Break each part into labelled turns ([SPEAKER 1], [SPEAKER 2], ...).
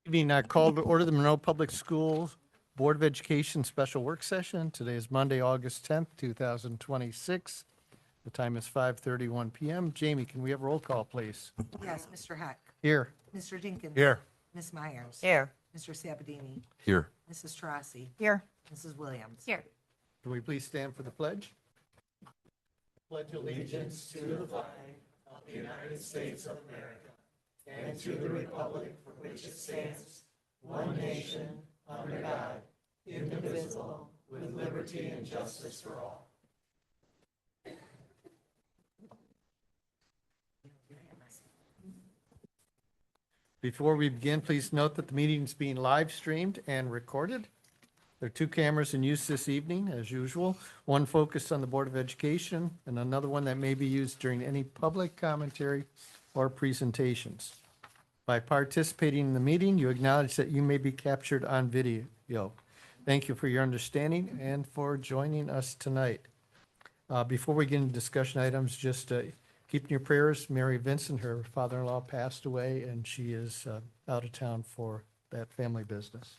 [SPEAKER 1] Evening, I called to order the Monroe Public Schools Board of Education Special Work Session. Today is Monday, August 10th, 2026. The time is 5:31 PM. Jamie, can we have roll call, please?
[SPEAKER 2] Yes, Mr. Heck.
[SPEAKER 1] Here.
[SPEAKER 2] Mr. Jenkins.
[SPEAKER 1] Here.
[SPEAKER 2] Ms. Myers.
[SPEAKER 3] Here.
[SPEAKER 2] Mr. Sabatini.
[SPEAKER 4] Here.
[SPEAKER 2] Mrs. Trassi.
[SPEAKER 3] Here.
[SPEAKER 2] Mrs. Williams.
[SPEAKER 3] Here.
[SPEAKER 1] Can we please stand for the pledge? Pledge allegiance to the flag of the United States of America and to the republic for which it stands, one nation, under God, indivisible, with liberty and justice for all. Before we begin, please note that the meeting is being live streamed and recorded. There are two cameras in use this evening, as usual, one focused on the Board of Education and another one that may be used during any public commentary or presentations. By participating in the meeting, you acknowledge that you may be captured on video. Thank you for your understanding and for joining us tonight. Before we get into discussion items, just keep in your prayers, Mary Vincent, her father-in-law passed away, and she is out of town for that family business.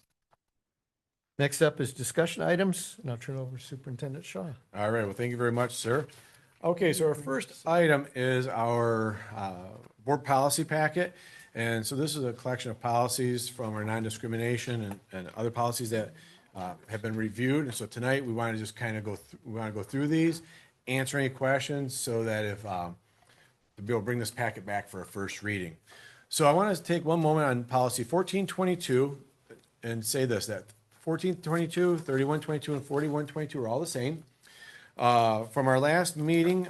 [SPEAKER 1] Next up is discussion items, and I'll turn it over to Superintendent Shaw.
[SPEAKER 4] All right. Well, thank you very much, sir. Okay, so our first item is our board policy packet. And so this is a collection of policies from our non-discrimination and other policies that have been reviewed. And so tonight we want to just kind of go through these, answer any questions so that if to be able to bring this packet back for a first reading. So I want to take one moment on policy 1422 and say this, that 1422, 3122, and 4122 are all the same. From our last meeting,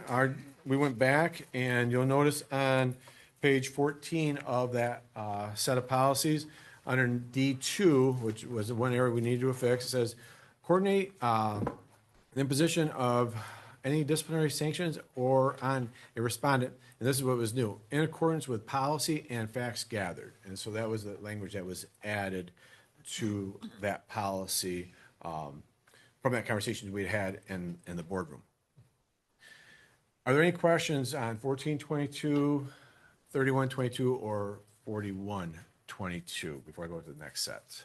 [SPEAKER 4] we went back and you'll notice on page 14 of that set of policies, under D2, which was the one area we needed to fix, it says, coordinate the imposition of any disciplinary sanctions or on a respondent, and this is what was new, in accordance with policy and facts gathered. And so that was the language that was added to that policy from that conversation we had in the boardroom. Are there any questions on 1422, 3122, or 4122 before I go to the next set?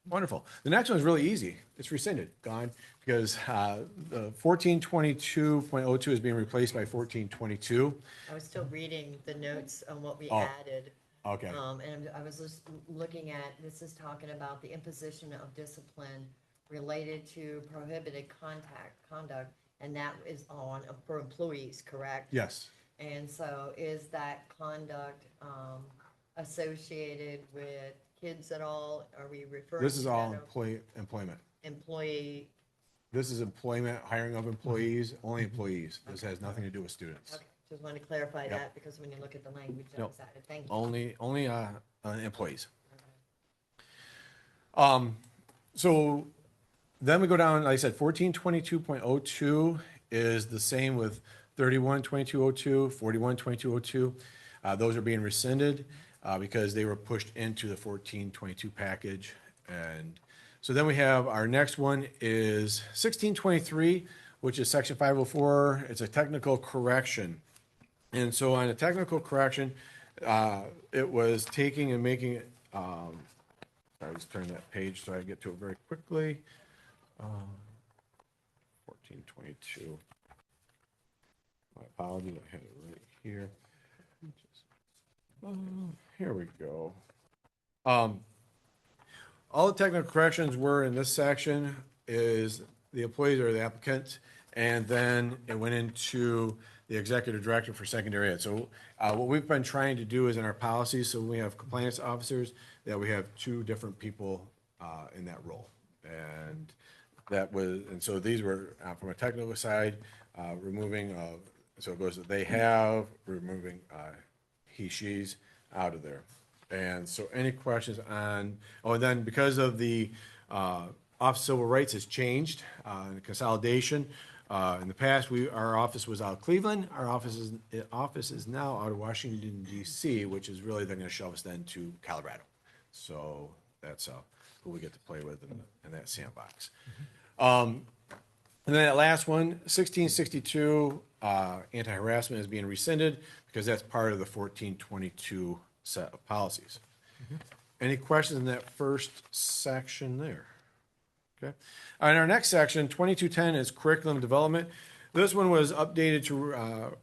[SPEAKER 4] Wonderful. The next one is really easy. It's rescinded, gone, because the 1422.02 is being replaced by 1422.
[SPEAKER 3] I was still reading the notes on what we
[SPEAKER 4] Oh,
[SPEAKER 3] added.
[SPEAKER 4] Okay.
[SPEAKER 3] And I was just looking at, this is talking about the imposition of discipline related to prohibited conduct, and that is on for employees, correct?
[SPEAKER 4] Yes.
[SPEAKER 3] And so is that conduct associated with kids at all? Are we referring to
[SPEAKER 4] This is all
[SPEAKER 3] that
[SPEAKER 4] employment.
[SPEAKER 3] employee?
[SPEAKER 4] This is employment, hiring of employees, only employees. This has nothing to do with students.
[SPEAKER 3] Okay, just wanted to clarify
[SPEAKER 4] Yep.
[SPEAKER 3] that because when you look at the language that
[SPEAKER 4] Nope.
[SPEAKER 3] was added, thank you.
[SPEAKER 4] Only employees. So then we go down, like I said, 1422.02 is the same with 312202, 412202. Those are being rescinded because they were pushed into the 1422 package. And so then we have our next one is 1623, which is section 504. It's a technical correction. And so on a technical correction, it was taking and making it, sorry, just turn that page so I get to it very quickly. 1422. My apologies, I had it right here. Here we go. All the technical corrections were in this section is the employees or the applicant, and then it went into the executive director for secondary ed. So what we've been trying to do is in our policies, so we have compliance officers, that we have two different people in that role. And so these were from a technical side, removing so it goes that they have, removing he, she's out of there. And so any questions on, and then because of the Office of Civil Rights has changed, the consolidation. In the past, our office was out of Cleveland. Our office is now out of Washington, D.C., which is really then going to shove us then to Colorado. So that's who we get to play with in that sandbox. And then that last one, 1662, anti-harassment is being rescinded because that's part of the 1422 set of policies. Any questions in that first section there? Okay. And our next section, 2210, is curriculum development. This one was updated to,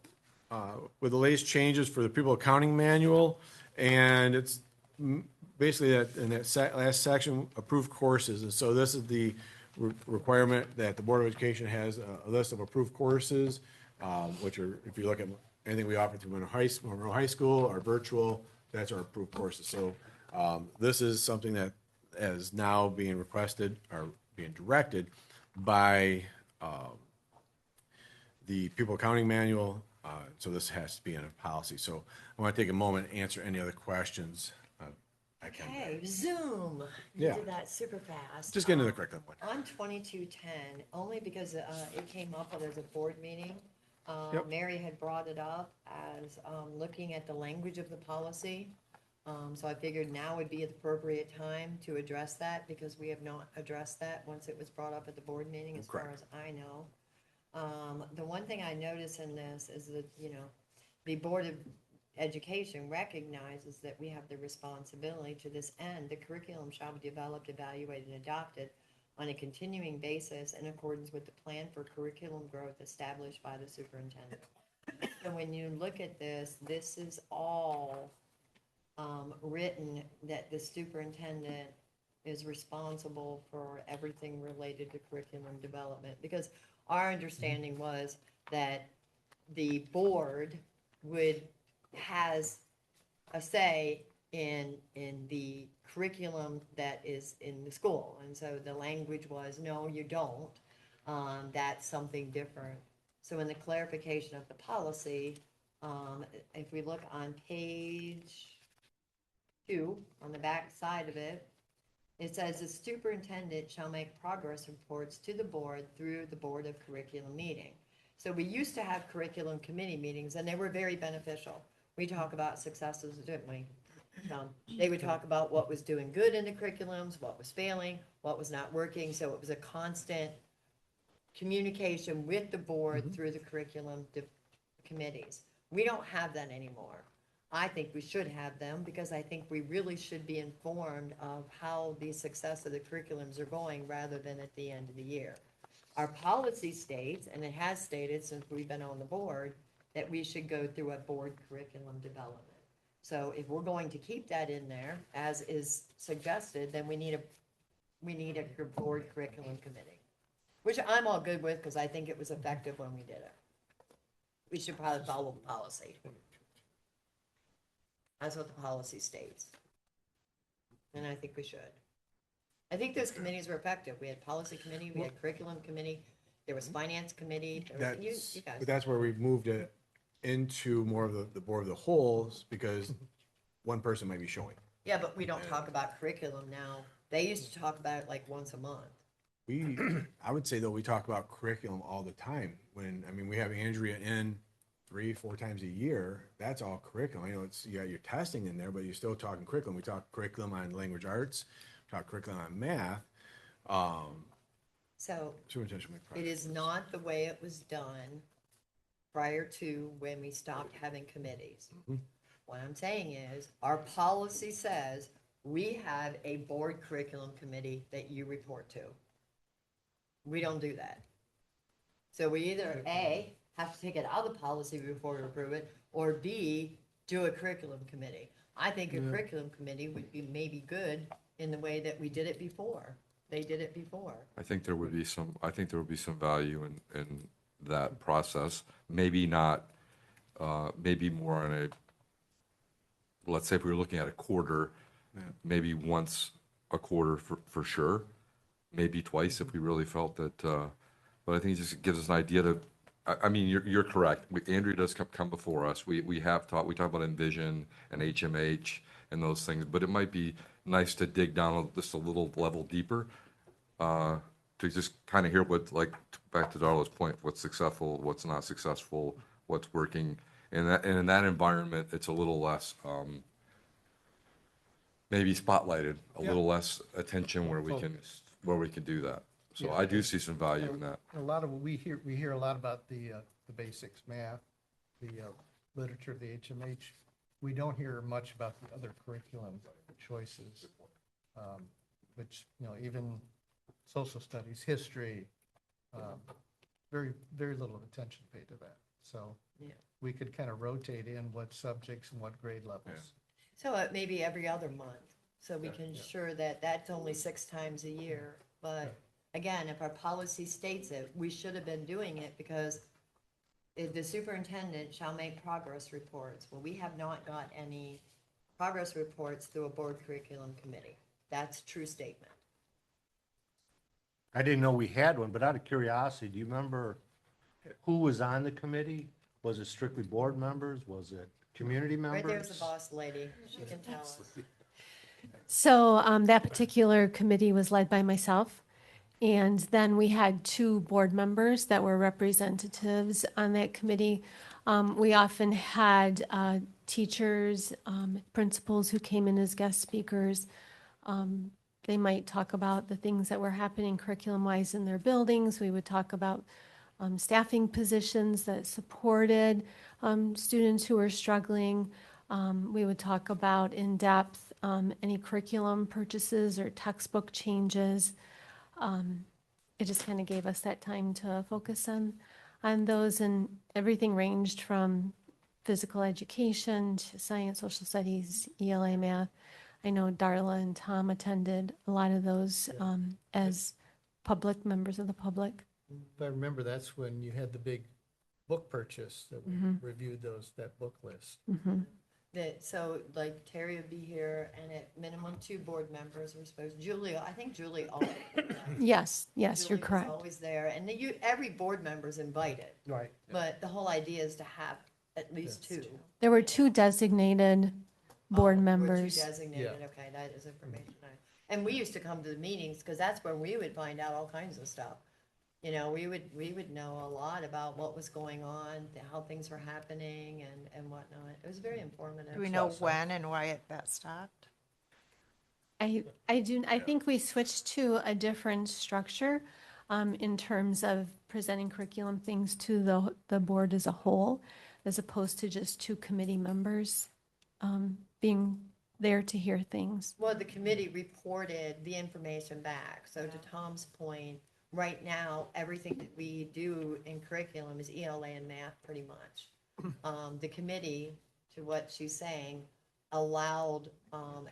[SPEAKER 4] with the latest changes for the People Accounting Manual. And it's basically that, in that last section, approved courses. And so this is the requirement that the Board of Education has a list of approved courses, which are, if you look at anything we offer through Monroe High School or virtual, that's our approved courses. So this is something that is now being requested or being directed by the People Accounting Manual. So this has to be in a policy. So I want to take a moment and answer any other questions I can.
[SPEAKER 3] Okay, Zoom. You
[SPEAKER 4] Yeah.
[SPEAKER 3] did that super fast.
[SPEAKER 4] Just get into the curriculum one.
[SPEAKER 3] On 2210, only because it came up while there's a board meeting.
[SPEAKER 4] Yep.
[SPEAKER 3] Mary had brought it up as looking at the language of the policy. So I figured now would be the appropriate time to address that because we have not addressed that once it was brought up at the board meeting, as far
[SPEAKER 4] Correct.
[SPEAKER 3] as I know. The one thing I notice in this is that, the Board of Education recognizes that we have the responsibility to this end. The curriculum shall be developed, evaluated, and adopted on a continuing basis in accordance with the plan for curriculum growth established by the superintendent. And when you look at this, this is all written that the superintendent is responsible for everything related to curriculum development. Because our understanding was that the board has a say in the curriculum that is in the school. And so the language was, no, you don't. That's something different. So in the clarification of the policy, if we look on page 2, on the back side of it, it says the superintendent shall make progress reports to the board through the Board of Curriculum meeting. So we used to have curriculum committee meetings, and they were very beneficial. We talk about successes, didn't we? They would talk about what was doing good in the curriculums, what was failing, what was not working. So it was a constant communication with the board through the curriculum committees. We don't have that anymore. I think we should have them because I think we really should be informed of how the success of the curriculums are going rather than at the end of the year. Our policy states, and it has stated since we've been on the board, that we should go through a board curriculum development. So if we're going to keep that in there, as is suggested, then we need a board curriculum committee, which I'm all good with because I think it was effective when we did it. We should probably follow the policy. That's what the policy states. And I think we should. I think those committees were effective. We had policy committee, we had curriculum committee, there was finance committee. There was, you guys.
[SPEAKER 4] But that's where we've moved it into more of the board of the wholes because one person might be showing.
[SPEAKER 3] Yeah, but we don't talk about curriculum now. They used to talk about it like once a month.
[SPEAKER 4] I would say though, we talk about curriculum all the time. We have Andrea in 3-4 times a year. That's all curriculum. You got your testing in there, but you're still talking curriculum. We talk curriculum on language arts, talk curriculum on math.
[SPEAKER 3] So
[SPEAKER 4] Superintendent will make
[SPEAKER 3] it
[SPEAKER 4] progress.
[SPEAKER 3] is not the way it was done prior to when we stopped having committees. What I'm saying is, our policy says we have a board curriculum committee that you report to. We don't do that. So we either A, have to take it out of the policy before we approve it, or B, do a curriculum committee. I think a curriculum committee would be maybe good in the way that we did it before. They did it before.
[SPEAKER 5] I think there would be some value in that process. Maybe not, maybe more on a, let's say if we were looking at a quarter, maybe once a quarter for sure, maybe twice if we really felt that, but I think it just gives us an idea to, you're correct. Andrea does come before us. We talk about Envision and HMH and those things, but it might be nice to dig down just a little level deeper, to just kind of hear what, like, back to Darla's point, what's successful, what's not successful, what's working. And in that environment, it's a little less, maybe spotlighted, a little less attention where we can do that. So I do see some value in that.
[SPEAKER 1] A lot of, we hear a lot about the basics, math, the literature, the HMH. we don't hear much about the other curriculum choices, which, even social studies, history, very, very little attention paid to that. So
[SPEAKER 3] Yeah.
[SPEAKER 1] we could kind of rotate in what subjects and what grade levels.
[SPEAKER 3] So maybe every other month, so we can ensure that that's only 6 times a year. But again, if our policy states it, we should have been doing it because the superintendent shall make progress reports. Well, we have not got any progress reports through a board curriculum committee. That's a true statement.
[SPEAKER 6] I didn't know we had one, but out of curiosity, do you remember who was on the committee? Was it strictly board members? Was it community members?
[SPEAKER 3] Right there's the boss lady. She can tell us.
[SPEAKER 7] So that particular committee was led by myself. And then we had 2 board members that were representatives on that committee. We often had teachers, principals who came in as guest speakers. They might talk about the things that were happening curriculum-wise in their buildings. We would talk about staffing positions that supported students who were struggling. We would talk about in-depth any curriculum purchases or textbook changes. It just kind of gave us that time to focus on those, and everything ranged from physical education to science, social studies, ELA, math. I know Darla and Tom attended a lot of those as members of the public.
[SPEAKER 1] If I remember, that's when you had the big book purchase that we reviewed that book list.
[SPEAKER 3] So like Terry would be here and at minimum 2 board members were supposed, Julia, I think Julie always.
[SPEAKER 7] Yes, you're
[SPEAKER 3] Julie was
[SPEAKER 7] correct.
[SPEAKER 3] always there, and every board member's invited,
[SPEAKER 6] Right.
[SPEAKER 3] but the whole idea is to have at least 2.
[SPEAKER 7] There were 2 designated board
[SPEAKER 3] Oh, were 2
[SPEAKER 7] members.
[SPEAKER 3] designated, okay, that is information. And we used to come to the meetings, because that's where we would find out all kinds of stuff. We would know a lot about what was going on, how things were happening and whatnot. It was very informative.
[SPEAKER 2] Do we know when and why that stopped?
[SPEAKER 7] I think we switched to a different structure in terms of presenting curriculum things to the board as a whole, as opposed to just 2 committee members being there to hear things.
[SPEAKER 3] Well, the committee reported the information back. So to Tom's point, right now, everything that we do in curriculum is ELA and math pretty much. The committee, to what she's saying, allowed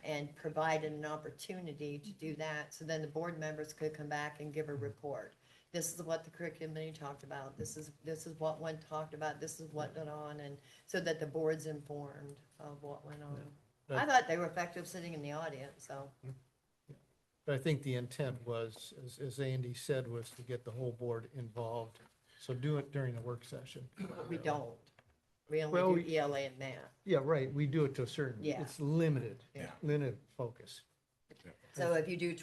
[SPEAKER 3] and provided an opportunity to do that. So then the board members could come back and give a report. This is what the curriculum committee talked about. This is what one talked about. This is what went on, and so that the board's informed of what went on.
[SPEAKER 1] Yeah.
[SPEAKER 3] I thought they were effective sitting in the audience, so.
[SPEAKER 1] But I think the intent was, as Andy said, was to get the whole board involved. So do it during the work session.
[SPEAKER 3] We don't. We
[SPEAKER 1] Well,
[SPEAKER 3] only do ELA and math.
[SPEAKER 1] Yeah, right, we do it to a certain,
[SPEAKER 3] Yeah.
[SPEAKER 1] it's limited,
[SPEAKER 3] Yeah.
[SPEAKER 1] limited focus.
[SPEAKER 3] So if you do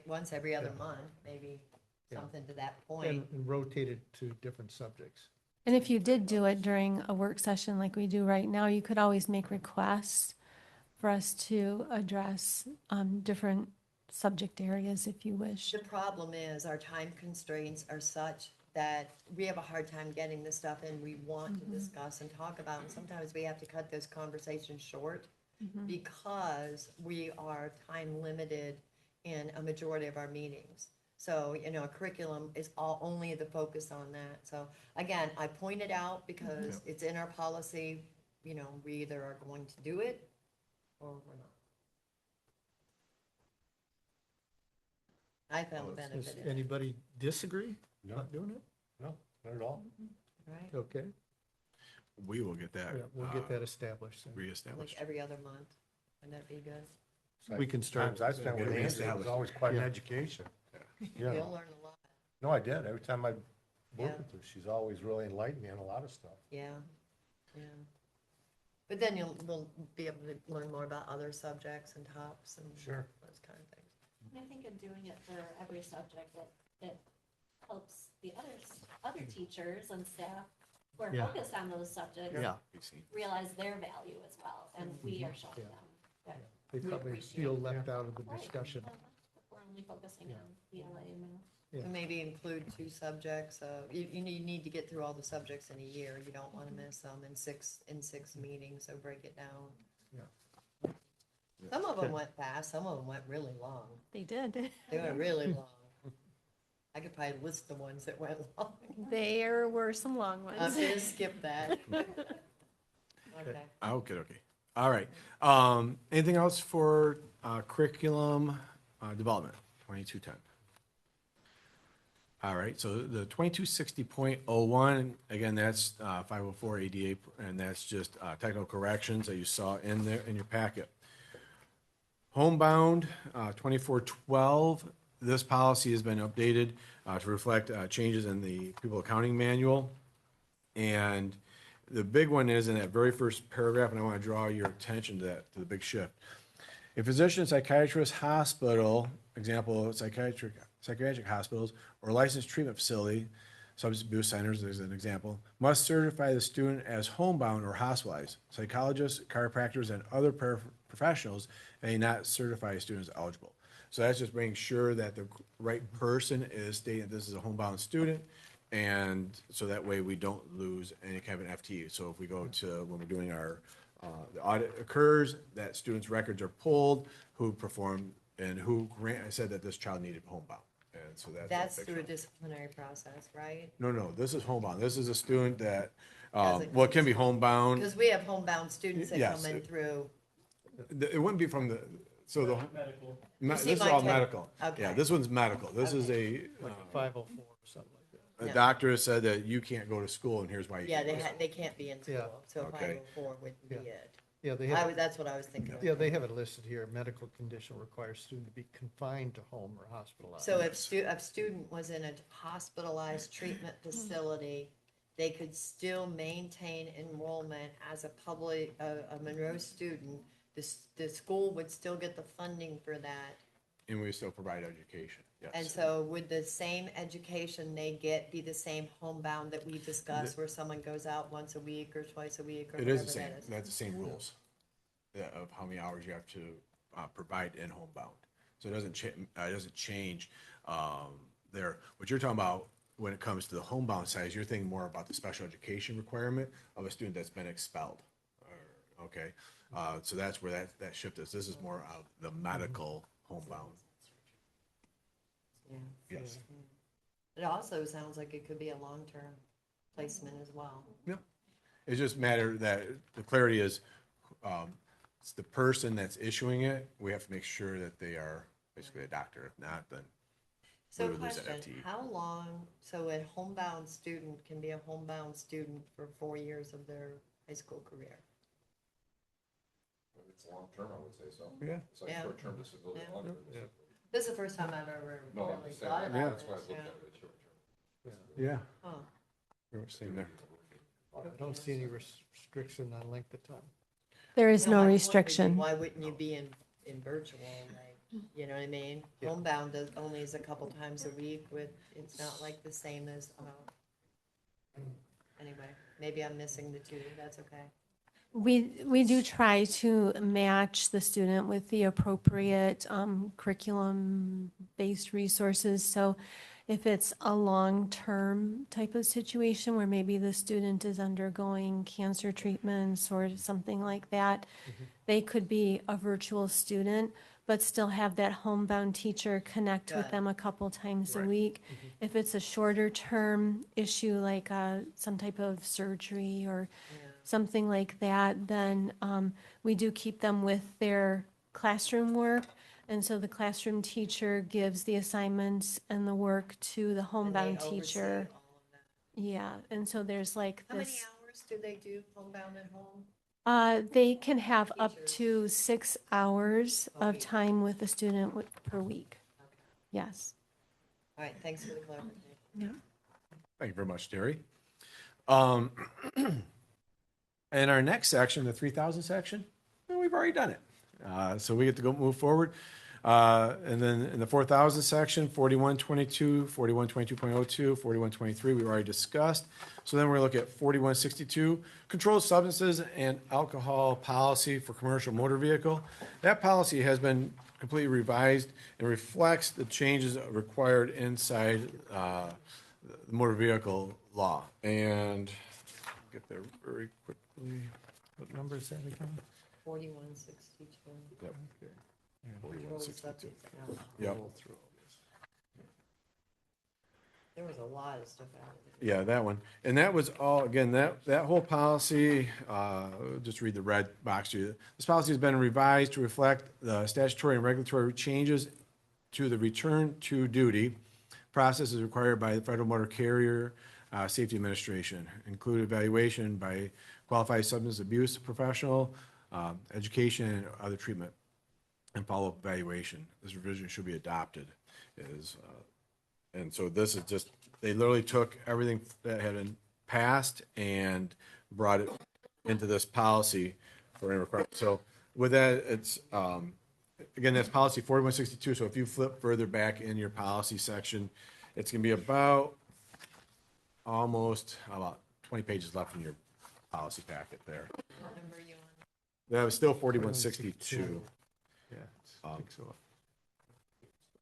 [SPEAKER 3] once every other month, maybe
[SPEAKER 1] Yeah.
[SPEAKER 3] something to that point.
[SPEAKER 1] And rotated to different subjects.
[SPEAKER 7] And if you did do it during a work session like we do right now, you could always make requests for us to address different subject areas if you wish.
[SPEAKER 3] The problem is our time constraints are such that we have a hard time getting this stuff in we want to discuss and talk about. And sometimes we have to cut those conversations short because we are time limited in a majority of our meetings. So, curriculum is only the focus on that. So again, I point it out because it's in our policy, we either are going to do it or we're not. I found
[SPEAKER 1] Does
[SPEAKER 3] benefit in it,
[SPEAKER 1] anybody disagree
[SPEAKER 6] No,
[SPEAKER 1] not doing it?
[SPEAKER 6] no, not at all.
[SPEAKER 3] right?
[SPEAKER 1] Okay,
[SPEAKER 4] We will get that.
[SPEAKER 1] yeah, we'll get that established. then.
[SPEAKER 3] Like
[SPEAKER 4] Reestablished.
[SPEAKER 3] every other month. Wouldn't that be good?
[SPEAKER 1] We can start.
[SPEAKER 6] Times I spent with
[SPEAKER 4] Get
[SPEAKER 6] Andy, it was
[SPEAKER 4] reestablished.
[SPEAKER 6] always quite an
[SPEAKER 1] Yeah.
[SPEAKER 6] education. You
[SPEAKER 3] You'll
[SPEAKER 6] know.
[SPEAKER 3] learn a lot.
[SPEAKER 6] No, I did. Every time I
[SPEAKER 3] Yeah.
[SPEAKER 6] worked with her, she's always really enlightened me on a lot of stuff.
[SPEAKER 3] Yeah, yeah. But then we'll be able to learn more about other subjects and tops and
[SPEAKER 6] Sure.
[SPEAKER 3] those kind of things.
[SPEAKER 8] I think in doing it for every subject, it helps the other teachers and staff who are
[SPEAKER 1] Yeah.
[SPEAKER 8] focused on those subjects
[SPEAKER 1] Yeah,
[SPEAKER 8] realize their value as well, and we are showing
[SPEAKER 1] Yeah.
[SPEAKER 8] them that
[SPEAKER 1] they
[SPEAKER 8] we
[SPEAKER 1] probably
[SPEAKER 8] appreciate
[SPEAKER 1] feel
[SPEAKER 8] it.
[SPEAKER 1] left out of the
[SPEAKER 8] Right.
[SPEAKER 1] discussion.
[SPEAKER 8] If we're only focusing
[SPEAKER 1] Yeah.
[SPEAKER 8] on ELA and math.
[SPEAKER 1] Yeah.
[SPEAKER 3] And maybe include 2 subjects, you need to get through all the subjects in a year, you don't wanna miss them in 6 meetings, so break it down.
[SPEAKER 1] Yeah.
[SPEAKER 3] Some of them went fast, some of them went really long,
[SPEAKER 7] They did.
[SPEAKER 3] they went really long. I could probably list the ones that went long.
[SPEAKER 7] There were some long
[SPEAKER 3] I'm
[SPEAKER 7] ones.
[SPEAKER 3] gonna skip that. Okay.
[SPEAKER 4] Okay. All right. Anything else for curriculum development, 2210? All right, so the 2260.01, again, that's 504 ADA, and that's just technical corrections that you saw in there in your packet. Homebound, 2412, this policy has been updated to reflect changes in the pupil accounting manual. And the big one is in that very first paragraph, and I want to draw your attention to that, to the big shift. A physician, psychiatrist, hospital, example, psychiatric hospitals, or licensed treatment facility, substance abuse centers is an example, must certify the student as homebound or hospitalized. Psychologists, chiropractors, and other professionals may not certify a student as eligible. So that's just making sure that the right person is stating that this is a homebound student, and so that way we don't lose any kind of an FTE. So if we go to, when we're doing our, the audit occurs, that students' records are pulled, who performed, and who said that this child needed homebound. And so
[SPEAKER 3] That's
[SPEAKER 4] a big
[SPEAKER 3] through a
[SPEAKER 4] shift.
[SPEAKER 3] disciplinary process, right?
[SPEAKER 4] No, this is homebound. This is a student that,
[SPEAKER 3] Doesn't-
[SPEAKER 4] well, it can be homebound.
[SPEAKER 3] Because we have homebound students that
[SPEAKER 4] Yes.
[SPEAKER 3] come in through,
[SPEAKER 4] It wouldn't be from the, so the.
[SPEAKER 3] You see
[SPEAKER 4] This is
[SPEAKER 3] my
[SPEAKER 4] all
[SPEAKER 3] tab-
[SPEAKER 4] medical. Yeah,
[SPEAKER 3] okay.
[SPEAKER 4] this one's medical. This is a,
[SPEAKER 1] 504 or something like that.
[SPEAKER 4] a
[SPEAKER 3] Yeah.
[SPEAKER 4] doctor said that you can't go to school and here's why you
[SPEAKER 3] yeah,
[SPEAKER 4] can't. go to school.
[SPEAKER 3] they can't be in
[SPEAKER 1] Yeah.
[SPEAKER 3] school, so
[SPEAKER 4] Okay.
[SPEAKER 3] 504 would be
[SPEAKER 1] Yeah.
[SPEAKER 3] it.
[SPEAKER 1] Yeah, they have,
[SPEAKER 3] That's what I was thinking of.
[SPEAKER 1] yeah, they have it listed here. Medical condition requires student to be confined to home or hospitalized.
[SPEAKER 3] So if a student was in a hospitalized treatment facility, they could still maintain enrollment as a Monroe student. The school would still get the funding for that.
[SPEAKER 4] And we still provide education, yes.
[SPEAKER 3] And so would the same education they get be the same homebound that we discussed, where someone goes out once a week or twice a week or
[SPEAKER 4] It
[SPEAKER 3] whatever
[SPEAKER 4] is the same,
[SPEAKER 3] that is?
[SPEAKER 4] that's the same rules of how many hours you have to provide in homebound. So it doesn't change there. What you're talking about when it comes to the homebound size, you're thinking more about the special education requirement of a student that's been expelled. Okay, so that's where that shift is. This is more of the medical homebound.
[SPEAKER 3] Yeah.
[SPEAKER 4] Yes.
[SPEAKER 3] It also sounds like it could be a long-term placement as well.
[SPEAKER 4] It's just matter that the clarity is, it's the person that's issuing it. We have to make sure that they are basically a doctor. If not, then
[SPEAKER 3] So
[SPEAKER 4] we would lose that
[SPEAKER 3] question,
[SPEAKER 4] FTE.
[SPEAKER 3] how long, so a homebound student can be a homebound student for 4 years of their high school career?
[SPEAKER 5] If it's long-term, I would say so.
[SPEAKER 4] Yeah.
[SPEAKER 5] It's like
[SPEAKER 3] Yeah.
[SPEAKER 5] short-term disability,
[SPEAKER 3] Yeah.
[SPEAKER 5] long-term
[SPEAKER 1] Yeah.
[SPEAKER 5] disability.
[SPEAKER 3] This is the first time I've ever
[SPEAKER 5] No, I'm
[SPEAKER 3] really
[SPEAKER 5] just saying,
[SPEAKER 3] thought
[SPEAKER 5] that-
[SPEAKER 3] about
[SPEAKER 5] that's why I
[SPEAKER 3] this,
[SPEAKER 5] looked
[SPEAKER 3] yeah.
[SPEAKER 5] at it short-term.
[SPEAKER 4] Yeah.
[SPEAKER 3] Huh.
[SPEAKER 4] Very much same there.
[SPEAKER 1] I don't see any restriction on length of time.
[SPEAKER 7] There is
[SPEAKER 3] You know,
[SPEAKER 7] no
[SPEAKER 3] my point would be,
[SPEAKER 7] restriction.
[SPEAKER 3] Why wouldn't you be in virtual, like, you know what I mean?
[SPEAKER 1] Yeah.
[SPEAKER 3] Homebound only is a couple times a week with, it's not like the same as, anyway, maybe I'm missing the two, that's okay.
[SPEAKER 7] We do try to match the student with the appropriate curriculum-based resources. So if it's a long-term type of situation where maybe the student is undergoing cancer treatments or something like that, they could be a virtual student, but still have that homebound teacher connect with
[SPEAKER 3] Got it.
[SPEAKER 7] them a couple times a
[SPEAKER 4] Right.
[SPEAKER 7] week. If it's a shorter-term issue like some type of surgery or
[SPEAKER 3] Yeah.
[SPEAKER 7] something like that, then we do keep them with their classroom work. And so the classroom teacher gives the assignments and the work to the
[SPEAKER 3] And they
[SPEAKER 7] homebound
[SPEAKER 3] oversee
[SPEAKER 7] teacher.
[SPEAKER 3] all of that.
[SPEAKER 7] Yeah, and so there's like
[SPEAKER 3] How many
[SPEAKER 7] this,
[SPEAKER 3] hours do they do homebound at home?
[SPEAKER 7] they can have up
[SPEAKER 3] Teachers.
[SPEAKER 7] to 6 hours
[SPEAKER 3] A
[SPEAKER 7] of
[SPEAKER 3] week.
[SPEAKER 7] time with the student per week.
[SPEAKER 3] Okay.
[SPEAKER 7] Yes.
[SPEAKER 3] All right, thanks for the clarification.
[SPEAKER 4] Thank you very much, Terry. In our next section, the 3,000 section, well, we've already done it. So we get to go move forward. And then in the 4,000 section, 4122, 4122.02, 4123, we already discussed. So then we're going to look at 4162, controlled substances and alcohol policy for commercial motor vehicle. That policy has been completely revised and reflects the changes required inside the motor vehicle law. And get there very quickly.
[SPEAKER 1] What number is that again?
[SPEAKER 3] 4162.
[SPEAKER 4] Yep.
[SPEAKER 3] Controlled
[SPEAKER 4] 4162.
[SPEAKER 3] substance and alcohol.
[SPEAKER 4] Yep.
[SPEAKER 3] There was a lot of stuff out of it.
[SPEAKER 4] Yeah, that one. And that was all, again, that whole policy, just read the red box to you. This policy has been revised to reflect the statutory and regulatory changes to the return to duty process as required by the Federal Motor Carrier Safety Administration, include evaluation by qualified substance abuse professional, education, and other treatment, and follow-up evaluation. This revision should be adopted. And so this is just, they literally took everything that had been passed and brought it into this policy for any requirement. So with that, it's, again, that's policy 4162. So if you flip further back in your policy section, it's going to be about 20 pages left in your policy packet there.
[SPEAKER 3] What number are you on?
[SPEAKER 4] That was still 4162.
[SPEAKER 1] Yeah, I think so.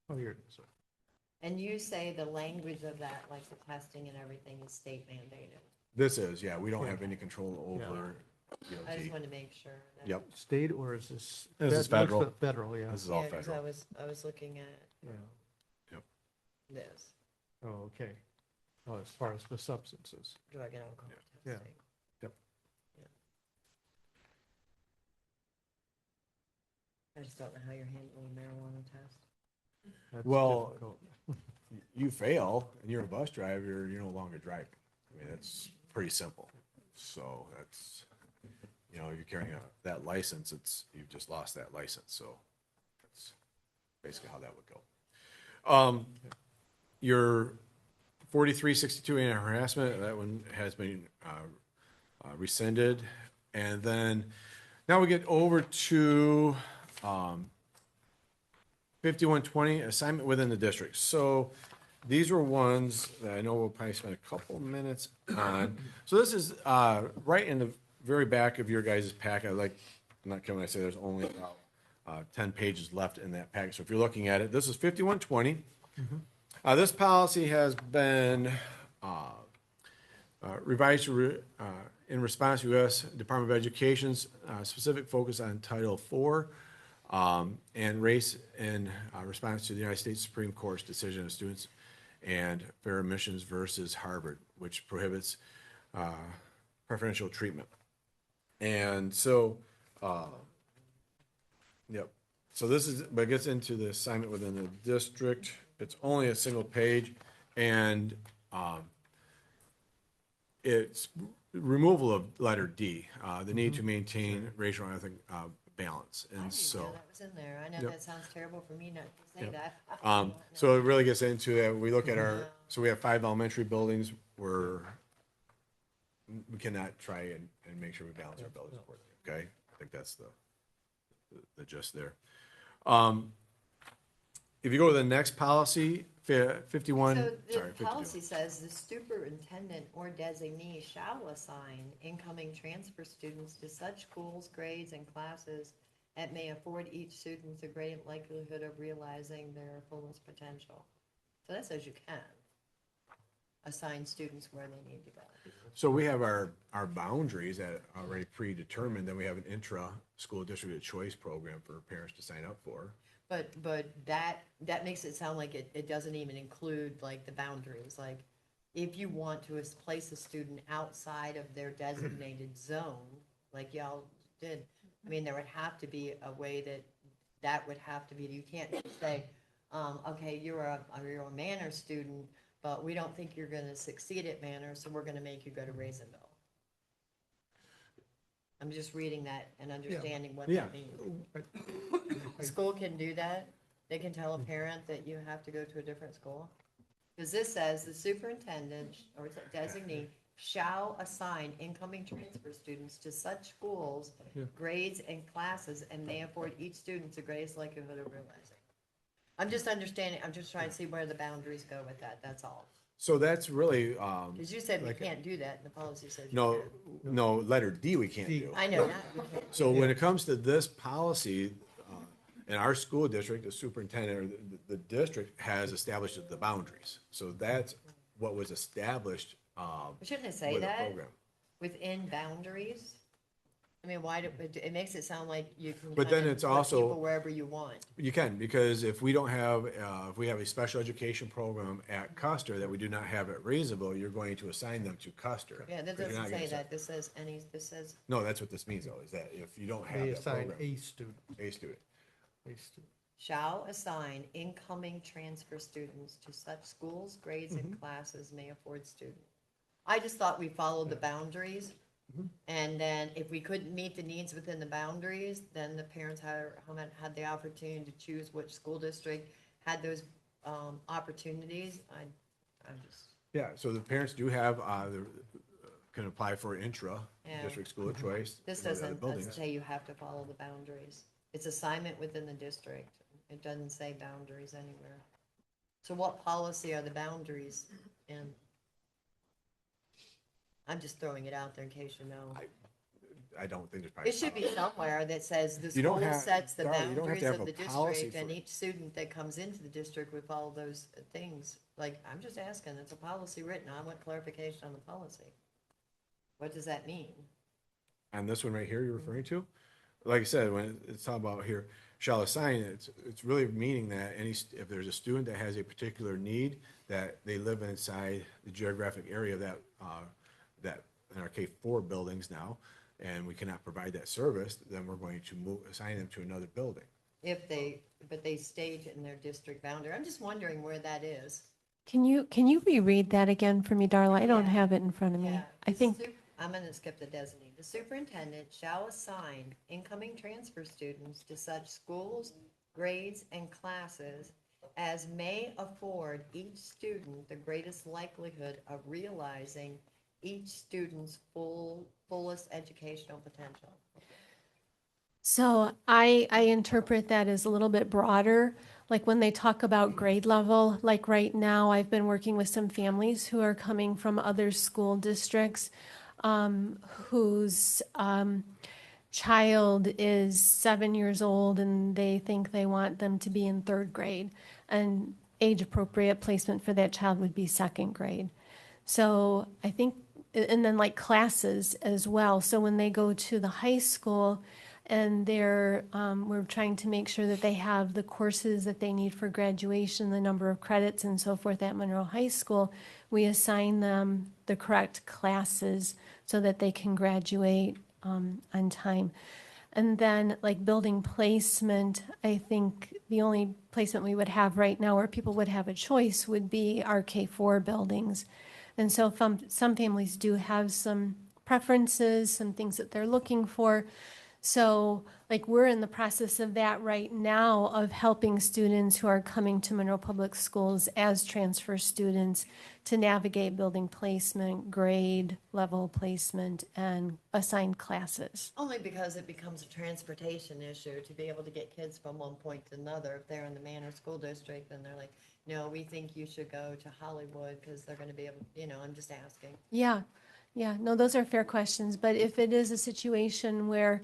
[SPEAKER 1] Oh, here it is.
[SPEAKER 3] And you say the language of that, like the testing and everything, is state mandated.
[SPEAKER 4] This is, yeah, we don't have any control over
[SPEAKER 3] I just
[SPEAKER 4] DOT.
[SPEAKER 3] wanted to make sure. that-
[SPEAKER 4] Yep,
[SPEAKER 1] State or is this?
[SPEAKER 4] This is
[SPEAKER 1] that's
[SPEAKER 4] federal.
[SPEAKER 1] the Federal, yeah.
[SPEAKER 4] this is all
[SPEAKER 3] Yeah, 'cause
[SPEAKER 4] federal.
[SPEAKER 3] I was looking at
[SPEAKER 1] Yeah.
[SPEAKER 3] this,
[SPEAKER 1] Oh, okay. Oh, as far as the substances.
[SPEAKER 3] drug and alcohol
[SPEAKER 1] Yeah.
[SPEAKER 3] testing.
[SPEAKER 4] Yep.
[SPEAKER 3] Yeah. I just don't know how you're handling a marijuana test.
[SPEAKER 1] That's
[SPEAKER 4] Well,
[SPEAKER 1] difficult.
[SPEAKER 4] You fail and you're a bus driver, you're no longer driving. I mean, it's pretty simple. So that's, you're carrying that license, you've just lost that license. So that's basically how that would go. Your 4362 anti-harassment, that one has been rescinded. And then now we get over to 5120, assignment within the district. So these were ones that I know we'll probably spend a couple minutes on. So this is right in the very back of your guys' packet. I'm not kidding when I say there's only about 10 pages left in that packet. So if you're looking at it, this is 5120. This policy has been revised in response to U.S. Department of Education's specific focus on Title IV and race in response to the United States Supreme Court's decision of students and fair admissions versus Harvard, which prohibits preferential treatment. And so, yep. So this is, but it gets into the assignment within the district. It's only a single page, and it's removal of letter D, the need to maintain racial and ethnic balance.
[SPEAKER 3] I
[SPEAKER 4] And
[SPEAKER 3] didn't
[SPEAKER 4] so.
[SPEAKER 3] know that was in there. I know
[SPEAKER 4] Yep.
[SPEAKER 3] that sounds terrible for me not to say that.
[SPEAKER 4] So it really gets into that. We look at so we have 5 elementary buildings where we cannot try and make sure we balance our buildings accordingly, okay? I think that's the gist there. If you go to the next policy, 51,
[SPEAKER 3] So
[SPEAKER 4] sorry,
[SPEAKER 3] the
[SPEAKER 4] 52.
[SPEAKER 3] policy says the superintendent or designee shall assign incoming transfer students to such schools, grades, and classes that may afford each student a great likelihood of realizing their fullest potential. So that says you can assign students where they need to go.
[SPEAKER 4] So we have our boundaries that are already predetermined, then we have an intra-school district of choice program for parents to sign up for.
[SPEAKER 3] But that makes it sound like it doesn't even include like the boundaries, like if you want to place a student outside of their designated zone, like y'all did, I mean, there would have to be a way that would have to be, you can't just say, okay, you're a Manor student, but we don't think you're gonna succeed at Manor, so we're gonna make you go to Raisinville. I'm just reading that and understanding what
[SPEAKER 4] Yeah.
[SPEAKER 3] that means. A school can do that? They can tell a parent that you have to go to a different school? Because this says the superintendent or designee shall assign incoming transfer students to such schools, grades and classes, and may afford each student the greatest likelihood of realizing. I'm just understanding, I'm just trying to see where the boundaries go with that, that's all.
[SPEAKER 4] So that's really,
[SPEAKER 3] Because you said we
[SPEAKER 4] Like-
[SPEAKER 3] can't do that, and the policy says you
[SPEAKER 4] no,
[SPEAKER 3] can.
[SPEAKER 4] no, letter D we can't
[SPEAKER 1] D.
[SPEAKER 4] do.
[SPEAKER 3] I know that, we can't.
[SPEAKER 4] So when it comes to this policy, in our school district, the superintendent or the district has established the boundaries. So that's what was established,
[SPEAKER 3] Shouldn't it say
[SPEAKER 4] with the
[SPEAKER 3] that,
[SPEAKER 4] program.
[SPEAKER 3] within boundaries? I mean, why do, it makes it sound like you can
[SPEAKER 4] But
[SPEAKER 3] kind
[SPEAKER 4] then
[SPEAKER 3] of
[SPEAKER 4] it's
[SPEAKER 3] put
[SPEAKER 4] also-
[SPEAKER 3] people wherever you want.
[SPEAKER 4] You can, because if we don't have, if we have a special education program at Custer that we do not have at Raiseville, you're going to assign them to Custer.
[SPEAKER 3] Yeah, that
[SPEAKER 4] 'Cause you're
[SPEAKER 3] doesn't
[SPEAKER 4] not gonna
[SPEAKER 3] say
[SPEAKER 4] assign-
[SPEAKER 3] that, this says any, this says,
[SPEAKER 4] No, that's what this means though, is that if you don't have
[SPEAKER 1] They
[SPEAKER 4] that
[SPEAKER 1] assign
[SPEAKER 4] program,
[SPEAKER 1] a student.
[SPEAKER 4] a student.
[SPEAKER 1] A student.
[SPEAKER 3] shall assign incoming transfer students to such schools, grades, and classes may afford student. I just thought we followed the boundaries, and then if we couldn't meet the needs within the boundaries, then the parents had the opportunity to choose which school district had those, opportunities. I'm just,
[SPEAKER 4] Yeah, so the parents do have, can apply for intra,
[SPEAKER 3] Yeah.
[SPEAKER 4] district school of choice.
[SPEAKER 3] this
[SPEAKER 4] in the other
[SPEAKER 3] doesn't
[SPEAKER 4] buildings.
[SPEAKER 3] say you have to follow the boundaries. It's assignment within the district. It doesn't say boundaries anywhere. So what policy are the boundaries in? I'm just throwing it out there in case you know.
[SPEAKER 4] I don't think there's probably.
[SPEAKER 3] It should be somewhere that says the
[SPEAKER 4] You don't
[SPEAKER 3] school
[SPEAKER 4] have-
[SPEAKER 3] sets the
[SPEAKER 4] Darla, you don't have
[SPEAKER 3] boundaries
[SPEAKER 4] to have
[SPEAKER 3] of the
[SPEAKER 4] a policy
[SPEAKER 3] district, and
[SPEAKER 4] for-
[SPEAKER 3] each student that comes into the district would follow those things. Like, I'm just asking, it's a policy written, I want clarification on the policy. What does that mean?
[SPEAKER 4] And this one right here you're referring to? Like I said, when it's talking about here, shall assign, it's really meaning that if there's a student that has a particular need, that they live inside the geographic area that, that in our K-4 buildings now, and we cannot provide that service, then we're going to assign them to another building.
[SPEAKER 3] But they stayed in their district boundary. I'm just wondering where that is.
[SPEAKER 7] Can you reread that again for me, Darla? I don't
[SPEAKER 3] Yeah.
[SPEAKER 7] have it in front of me.
[SPEAKER 3] Yeah,
[SPEAKER 7] I
[SPEAKER 3] the
[SPEAKER 7] think,
[SPEAKER 3] I'm gonna skip the designee. The superintendent shall assign incoming transfer students to such schools, grades, and classes as may afford each student the greatest likelihood of realizing each student's fullest educational potential.
[SPEAKER 7] so I interpret that as a little bit broader. Like when they talk about grade level, like right now, I've been working with some families who are coming from other school districts whose child is 7 years old and they think they want them to be in third grade. And age appropriate placement for that child would be second grade. So I think, and then like classes as well. So when they go to the high school and we're trying to make sure that they have the courses that they need for graduation, the number of credits and so forth at Monroe High School, we assign them the correct classes so that they can graduate on time. And then like building placement, I think the only placement we would have right now where people would have a choice would be our K-4 buildings. And so some families do have some preferences, some things that they're looking for. So like we're in the process of that right now of helping students who are coming to Monroe Public Schools as transfer students to navigate building placement, grade level placement, and assigned classes.
[SPEAKER 3] Only because it becomes a transportation issue to be able to get kids from one point to another. If they're in the Manor School District, then they're like, no, we think you should go to Hollywood because they're going to be able, I'm just asking.
[SPEAKER 7] Yeah, no, those are fair questions, but if it is a situation where,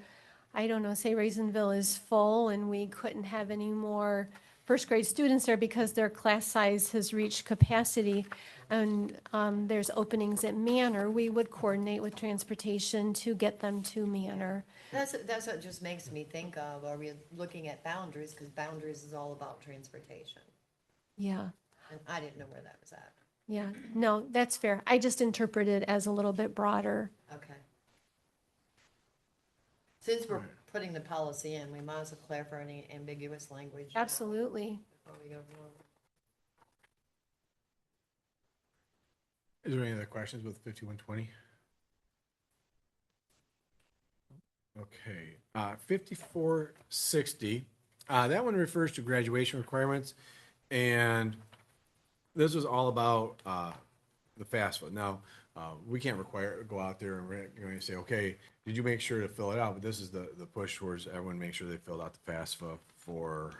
[SPEAKER 7] I don't know, say Raisinville is full and we couldn't have any more first grade students there because their class size has reached capacity and there's openings at Manor, we would coordinate with transportation to get them to Manor.
[SPEAKER 3] That's what just makes me think of, are we looking at boundaries? Because boundaries is all about transportation.
[SPEAKER 7] Yeah,
[SPEAKER 3] And I didn't know where that was at.
[SPEAKER 7] yeah, no, that's fair. I just interpret it as a little bit broader.
[SPEAKER 3] Okay. Since we're putting the policy in, we might as well clarify any ambiguous language.
[SPEAKER 7] Absolutely.
[SPEAKER 3] Before we go forward.
[SPEAKER 4] Is there any other questions with 5120? Okay, 5460, that one refers to graduation requirements, and this was all about the FAFSA. Now, we can't go out there and we're going to say, okay, did you make sure to fill it out? But this is the push towards everyone make sure they filled out the FAFSA for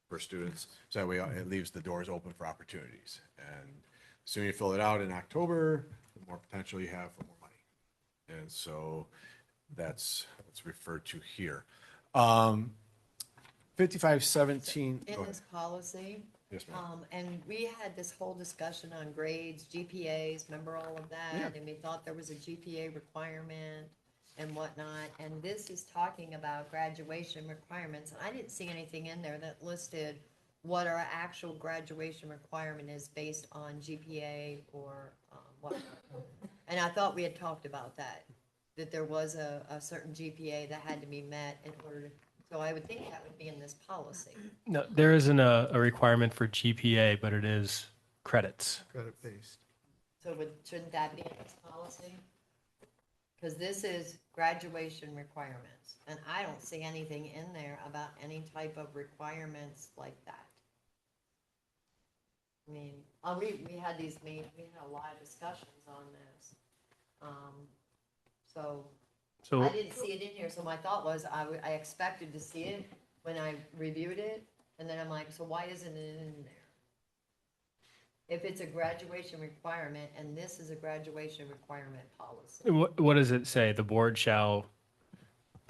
[SPEAKER 4] for students. So that way it leaves the doors open for opportunities. And the sooner you fill it out in October, the more potential you have for more money. And so that's what's referred to here. 5517.
[SPEAKER 3] In this policy,
[SPEAKER 4] Yes, ma'am.
[SPEAKER 3] and we had this whole discussion on grades, GPAs, remember all of that? And we thought there was a GPA requirement and whatnot, and this is talking about graduation requirements. And I didn't see anything in there that listed what our actual graduation requirement is based on GPA or whatnot. And I thought we had talked about that there was a certain GPA that had to be met in order to, so I would think that would be in this policy.
[SPEAKER 9] No, there isn't a requirement for GPA, but it is credits.
[SPEAKER 1] Credit-based.
[SPEAKER 3] So shouldn't that be in this policy? Because this is graduation requirements, and I don't see anything in there about any type of requirements like that. I mean, we had we had a lot of discussions on this. So
[SPEAKER 9] So
[SPEAKER 3] I didn't see it in here, so my thought was I expected to see it when I reviewed it, and then I'm like, so why isn't it in there? If it's a graduation requirement, and this is a graduation requirement policy,
[SPEAKER 9] what does it say? The board shall,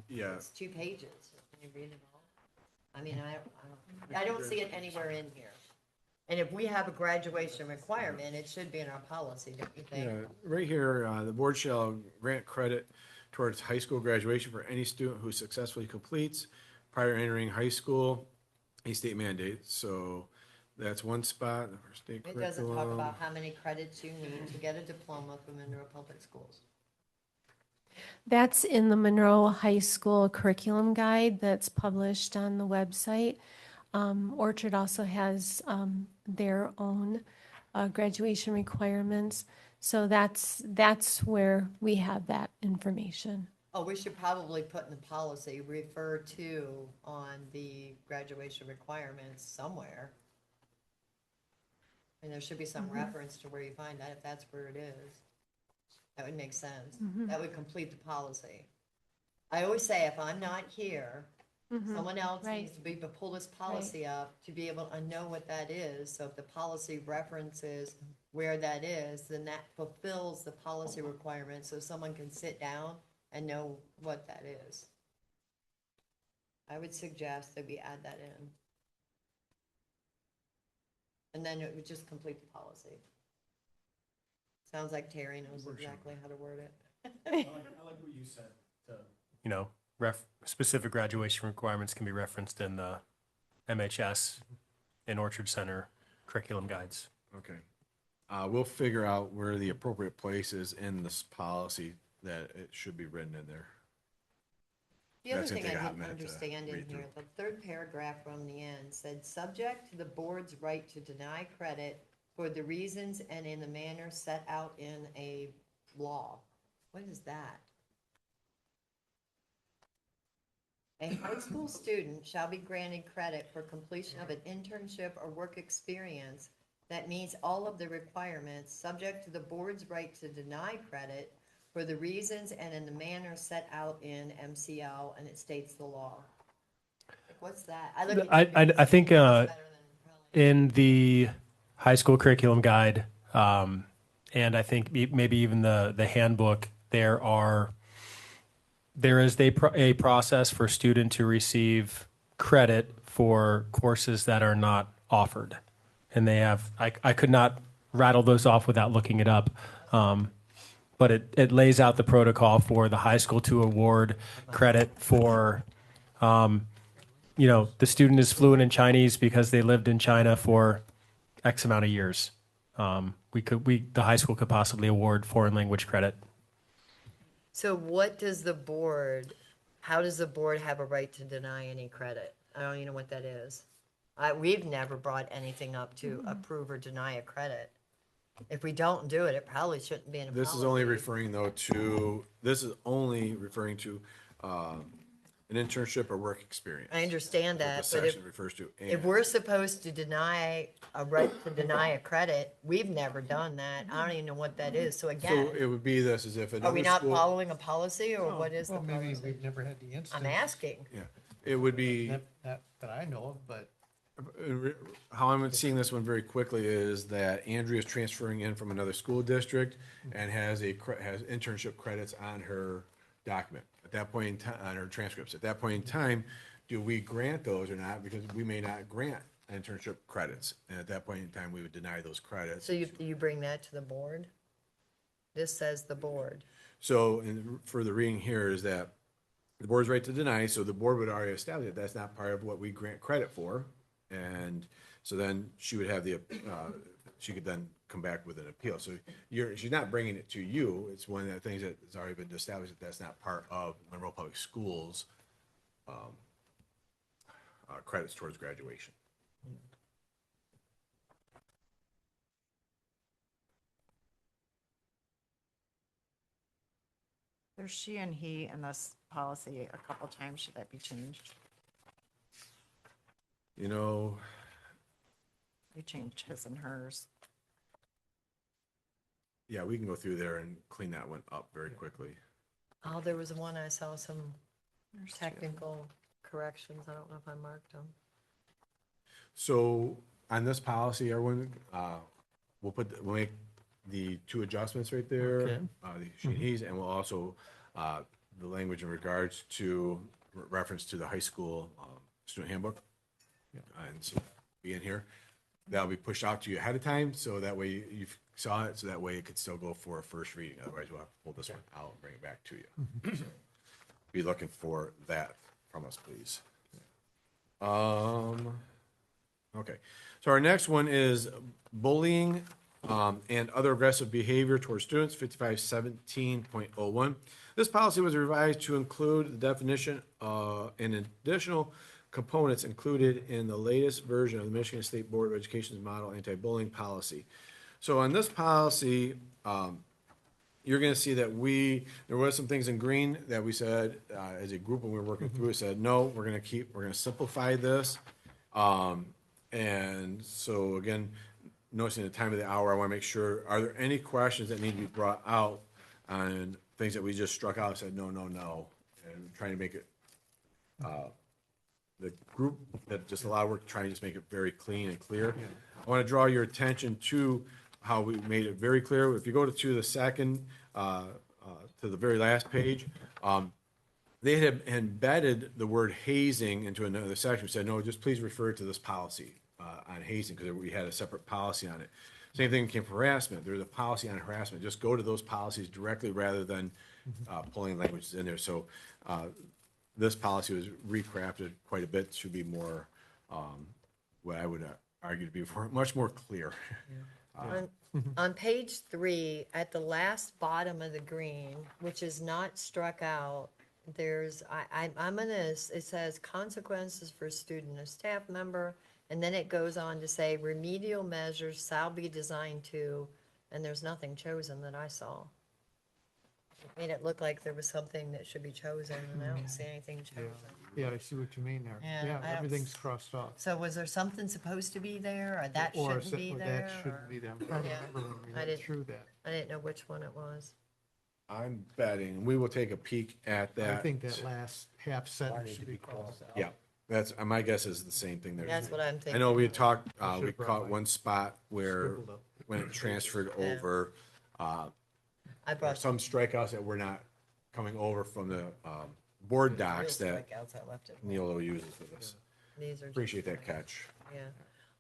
[SPEAKER 4] Yeah.
[SPEAKER 3] it's 2 pages. Can you read it all? I mean, I don't see it anywhere in here. And if we have a graduation requirement, it should be in our policy, don't you think?
[SPEAKER 4] Yeah, right here, the board shall grant credit towards high school graduation for any student who successfully completes prior to entering high school a state mandate. So that's one spot for state
[SPEAKER 3] It doesn't talk
[SPEAKER 4] curriculum.
[SPEAKER 3] about how many credits you need to get a diploma from Monroe Public Schools.
[SPEAKER 7] That's in the Monroe High School curriculum guide that's published on the website. Orchard also has their own graduation requirements. So that's where we have that information.
[SPEAKER 3] Oh, we should probably put in the policy, refer to on the graduation requirements somewhere. And there should be some reference to where you find that, if that's where it is. That would make sense. That would complete the policy. I always say, if I'm not here, someone else
[SPEAKER 7] Right.
[SPEAKER 3] needs to be, to pull this policy up to be able to know what that is. So if the policy references where that is, then that fulfills the policy requirement, so someone can sit down and know what that is. I would suggest that we add that in. And then it would just complete the policy. Sounds like Terry knows exactly how to word it.
[SPEAKER 9] you know, specific graduation requirements can be referenced in the MHS and Orchard Center curriculum guides.
[SPEAKER 4] Okay. We'll figure out where the appropriate place is in this policy that it should be written in there.
[SPEAKER 3] The other
[SPEAKER 4] That's gonna
[SPEAKER 3] thing
[SPEAKER 4] take a
[SPEAKER 3] I
[SPEAKER 4] hot
[SPEAKER 3] didn't
[SPEAKER 4] minute to
[SPEAKER 3] understand in
[SPEAKER 4] read
[SPEAKER 3] here, the third paragraph from the end said, subject to the board's right to deny credit for the reasons and in the manner set out in a law. What is that? A high school student shall be granted credit for completion of an internship or work experience that meets all of the requirements, subject to the board's right to deny credit for the reasons and in the manner set out in MCL, and it states the law. Like, what's that? look at
[SPEAKER 9] I think,
[SPEAKER 3] better than probably-
[SPEAKER 9] in the high school curriculum guide, and I think maybe even the handbook, there is a process for student to receive credit for courses that are not offered. And they have, I could not rattle those off without looking it up. But it lays out the protocol for the high school to award credit for, the student is fluent in Chinese because they lived in China for X amount of years. The high school could possibly award foreign language credit.
[SPEAKER 3] So how does the board have a right to deny any credit? I don't even know what that is. We've never brought anything up to approve or deny a credit. If we don't do it, it probably shouldn't be in a policy.
[SPEAKER 4] This is only referring to an internship or work experience.
[SPEAKER 3] I understand
[SPEAKER 4] That's what
[SPEAKER 3] that,
[SPEAKER 4] the
[SPEAKER 3] but
[SPEAKER 4] section refers to.
[SPEAKER 3] if
[SPEAKER 4] And
[SPEAKER 3] we're supposed to deny a right to deny a credit, we've never done that. I don't even know what that is. So
[SPEAKER 4] so
[SPEAKER 3] again,
[SPEAKER 4] it would be this, as if
[SPEAKER 3] are
[SPEAKER 4] another
[SPEAKER 3] we not
[SPEAKER 4] school,
[SPEAKER 3] following a policy, or what is the
[SPEAKER 1] Well, maybe
[SPEAKER 3] policy?
[SPEAKER 1] we've never had the instance.
[SPEAKER 3] I'm asking.
[SPEAKER 4] yeah, it would be,
[SPEAKER 1] That I know of, but
[SPEAKER 4] how I'm seeing this one very quickly is that Andrea is transferring in from another school district and has has internship credits on her document. At that point in time, on her transcripts, at that point in time, do we grant those or not? Because we may not grant internship credits. And at that point in time, we would deny those credits.
[SPEAKER 3] So you bring that to the board? This says the board.
[SPEAKER 4] So, for the reading here is that the board's right to deny, so the board would already establish that that's not part of what we grant credit for. And so then she would have she could then come back with an appeal. So she's not bringing it to you. It's one of the things that's already been established that that's not part of Monroe Public Schools credits towards graduation.
[SPEAKER 2] There's she and he in this policy a couple times. Should that be changed?
[SPEAKER 4] You know,
[SPEAKER 2] We changed his and hers.
[SPEAKER 4] yeah, we can go through there and clean that one up very quickly.
[SPEAKER 3] Oh, there was one, I saw some technical corrections. I don't know if I marked them.
[SPEAKER 4] So on this policy, everyone, we'll make the two adjustments right there,
[SPEAKER 1] Okay.
[SPEAKER 4] the she and he's, and we'll also, the language in regards to reference to the high school student handbook. And so be in here, that'll be pushed out to you ahead of time, so that way you saw it, so that way it could still go for a first reading. Otherwise, we'll have to pull this one out and bring it back to you. So, be looking for that from us, please. Okay, so our next one is bullying and other aggressive behavior towards students, 5517.01. This policy was revised to include the definition and additional components included in the latest version of the Michigan State Board of Education's model anti-bullying policy. So on this policy, you're going to see that there was some things in green that we said, as a group when we were working through it, said, no, we're going to simplify this. And so again, noticing the time of the hour, I want to make sure, are there any questions that need to be brought out on things that we just struck out, said, no, and trying to make it, the group that just a lot of work trying to just make it very clean and clear. I want to draw your attention to how we made it very clear. If you go to the second, to the very last page, they had embedded the word hazing into another section. We said, no, just please refer to this policy on hazing, because we had a separate policy on it. Same thing came for harassment. There's a policy on harassment. Just go to those policies directly rather than pulling languages in there. So this policy was recrafted quite a bit to be more, what I would argue to be much more clear.
[SPEAKER 3] On page 3, at the last bottom of the green, which is not struck out, there's, I'm gonna, it says consequences for student or staff member, and then it goes on to say remedial measures shall be designed to, and there's nothing chosen that I saw. It made it look like there was something that should be chosen, and I don't see anything chosen.
[SPEAKER 1] Yeah, I see what you mean there.
[SPEAKER 3] Yeah,
[SPEAKER 1] Yeah,
[SPEAKER 3] I don't
[SPEAKER 1] everything's crossed off.
[SPEAKER 3] So was there something supposed to be there, or that
[SPEAKER 1] Or
[SPEAKER 3] shouldn't be
[SPEAKER 1] or
[SPEAKER 3] there?
[SPEAKER 1] that shouldn't
[SPEAKER 3] or-
[SPEAKER 1] be there. I'm trying to
[SPEAKER 3] Yeah,
[SPEAKER 1] remember when we
[SPEAKER 3] I
[SPEAKER 1] went
[SPEAKER 3] didn't-
[SPEAKER 1] through that.
[SPEAKER 3] I didn't know which one it was.
[SPEAKER 4] I'm betting, we will take a peek at
[SPEAKER 1] I
[SPEAKER 4] that.
[SPEAKER 1] think that last half sentence should be crossed out.
[SPEAKER 4] Yeah, that's, my guess is the same thing there.
[SPEAKER 3] That's what I'm
[SPEAKER 4] I
[SPEAKER 3] thinking.
[SPEAKER 4] know we had talked,
[SPEAKER 1] I
[SPEAKER 4] we
[SPEAKER 1] should've brought
[SPEAKER 4] caught
[SPEAKER 1] mine.
[SPEAKER 4] one spot where,
[SPEAKER 1] Scribbled up.
[SPEAKER 4] when it transferred
[SPEAKER 3] Yeah.
[SPEAKER 4] over,
[SPEAKER 3] I
[SPEAKER 4] there are
[SPEAKER 3] brought
[SPEAKER 4] some strikeouts that were not coming over from the board
[SPEAKER 3] real
[SPEAKER 4] docs that
[SPEAKER 3] strikeouts. I left it.
[SPEAKER 4] Neolo uses with us.
[SPEAKER 3] These are just-
[SPEAKER 4] Appreciate that catch.
[SPEAKER 3] Yeah.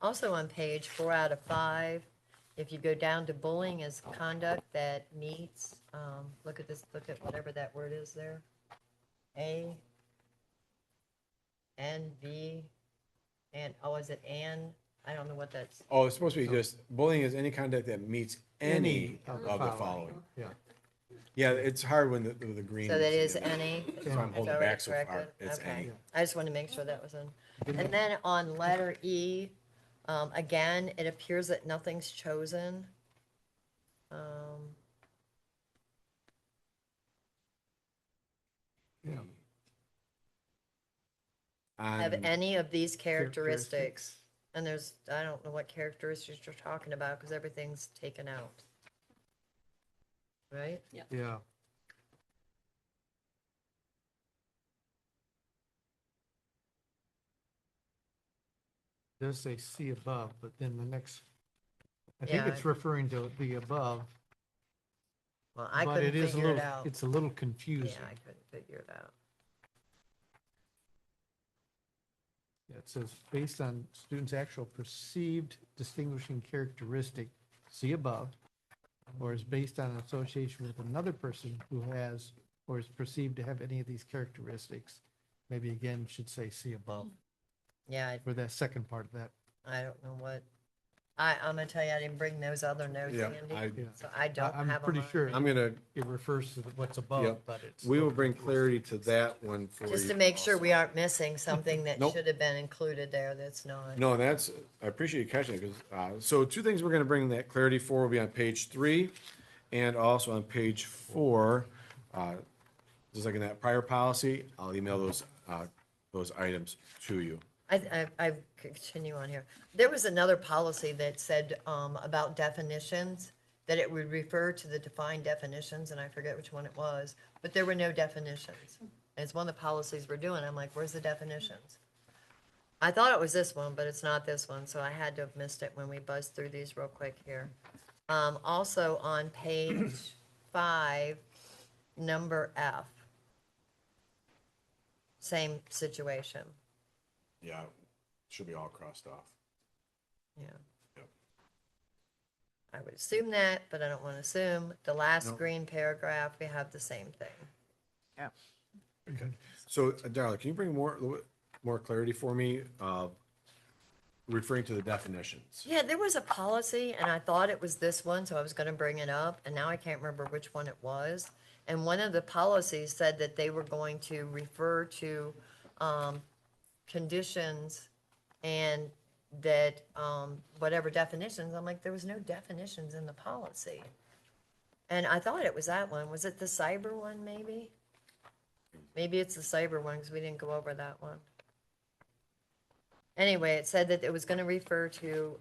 [SPEAKER 3] Also on page 4 out of 5, if you go down to bullying as conduct that meets, look at this, look at whatever that word is there. A, N, V, and, oh, is it and? I don't know what that's,
[SPEAKER 4] Oh, it's supposed to be just, bullying is any conduct that meets any of the following.
[SPEAKER 1] Yeah.
[SPEAKER 4] Yeah, it's hard when the green.
[SPEAKER 3] so that is any?
[SPEAKER 4] That's why I'm holding
[SPEAKER 3] Is that
[SPEAKER 4] back so far.
[SPEAKER 3] corrected?
[SPEAKER 4] It's
[SPEAKER 3] Okay.
[SPEAKER 4] any.
[SPEAKER 3] I just want to make sure that was in. And then on letter E, again, it appears that nothing's chosen. Have
[SPEAKER 4] On-
[SPEAKER 3] any of these
[SPEAKER 1] Characteristics.
[SPEAKER 3] characteristics, and there's, I don't know what characteristics you're talking about, because everything's taken out. Right?
[SPEAKER 1] Yeah. does say see above, but then the next, I think
[SPEAKER 3] Yeah.
[SPEAKER 1] it's referring to the above.
[SPEAKER 3] Well, I
[SPEAKER 1] but
[SPEAKER 3] couldn't
[SPEAKER 1] it is a
[SPEAKER 3] figure it
[SPEAKER 1] little-
[SPEAKER 3] out.
[SPEAKER 1] It's a little confusing.
[SPEAKER 3] Yeah, I couldn't figure it out.
[SPEAKER 1] It says, based on students' actual perceived distinguishing characteristic, see above, or is based on an association with another person who has, or is perceived to have any of these characteristics. Maybe again, should say see above,
[SPEAKER 3] Yeah,
[SPEAKER 1] for that second part of that.
[SPEAKER 3] I don't know what, I'm gonna tell you, I didn't bring those other notes,
[SPEAKER 4] Yeah,
[SPEAKER 3] Andy, so I don't
[SPEAKER 1] I'm
[SPEAKER 3] have them.
[SPEAKER 1] pretty
[SPEAKER 3] on
[SPEAKER 1] sure
[SPEAKER 3] me.
[SPEAKER 4] I'm gonna,
[SPEAKER 1] it refers to what's
[SPEAKER 4] Yep.
[SPEAKER 1] above, but it's.
[SPEAKER 4] we will bring clarity to that one for you.
[SPEAKER 3] Just to make sure we aren't missing something that
[SPEAKER 4] Nope.
[SPEAKER 3] should have been included there that's not.
[SPEAKER 4] No, that's, I appreciate you catching it, because, so two things we're gonna bring that clarity for will be on page 3 and also on page 4. Just like in that prior policy, I'll email those items to you.
[SPEAKER 3] I continue on here. There was another policy that said, about definitions, that it would refer to the defined definitions, and I forget which one it was, but there were no definitions. And it's one of the policies we're doing. I'm like, where's the definitions? I thought it was this one, but it's not this one, so I had to have missed it when we buzzed through these real quick here. Also on page 5, number F. Same situation,
[SPEAKER 4] Yeah, should be all crossed off.
[SPEAKER 3] yeah.
[SPEAKER 4] Yep.
[SPEAKER 3] I would assume that, but I don't want to assume. The last
[SPEAKER 4] Nope.
[SPEAKER 3] green paragraph, we have the same thing.
[SPEAKER 2] Yeah.
[SPEAKER 4] So, Darla, can you bring more clarity for me, referring to the definitions?
[SPEAKER 3] Yeah, there was a policy, and I thought it was this one, so I was gonna bring it up, and now I can't remember which one it was. And one of the policies said that they were going to refer to, conditions and that, whatever definitions, I'm like, there was no definitions in the policy. And I thought it was that one. Was it the cyber one, maybe? Maybe it's the cyber one, because we didn't go over that one. Anyway, it said that it was gonna refer to,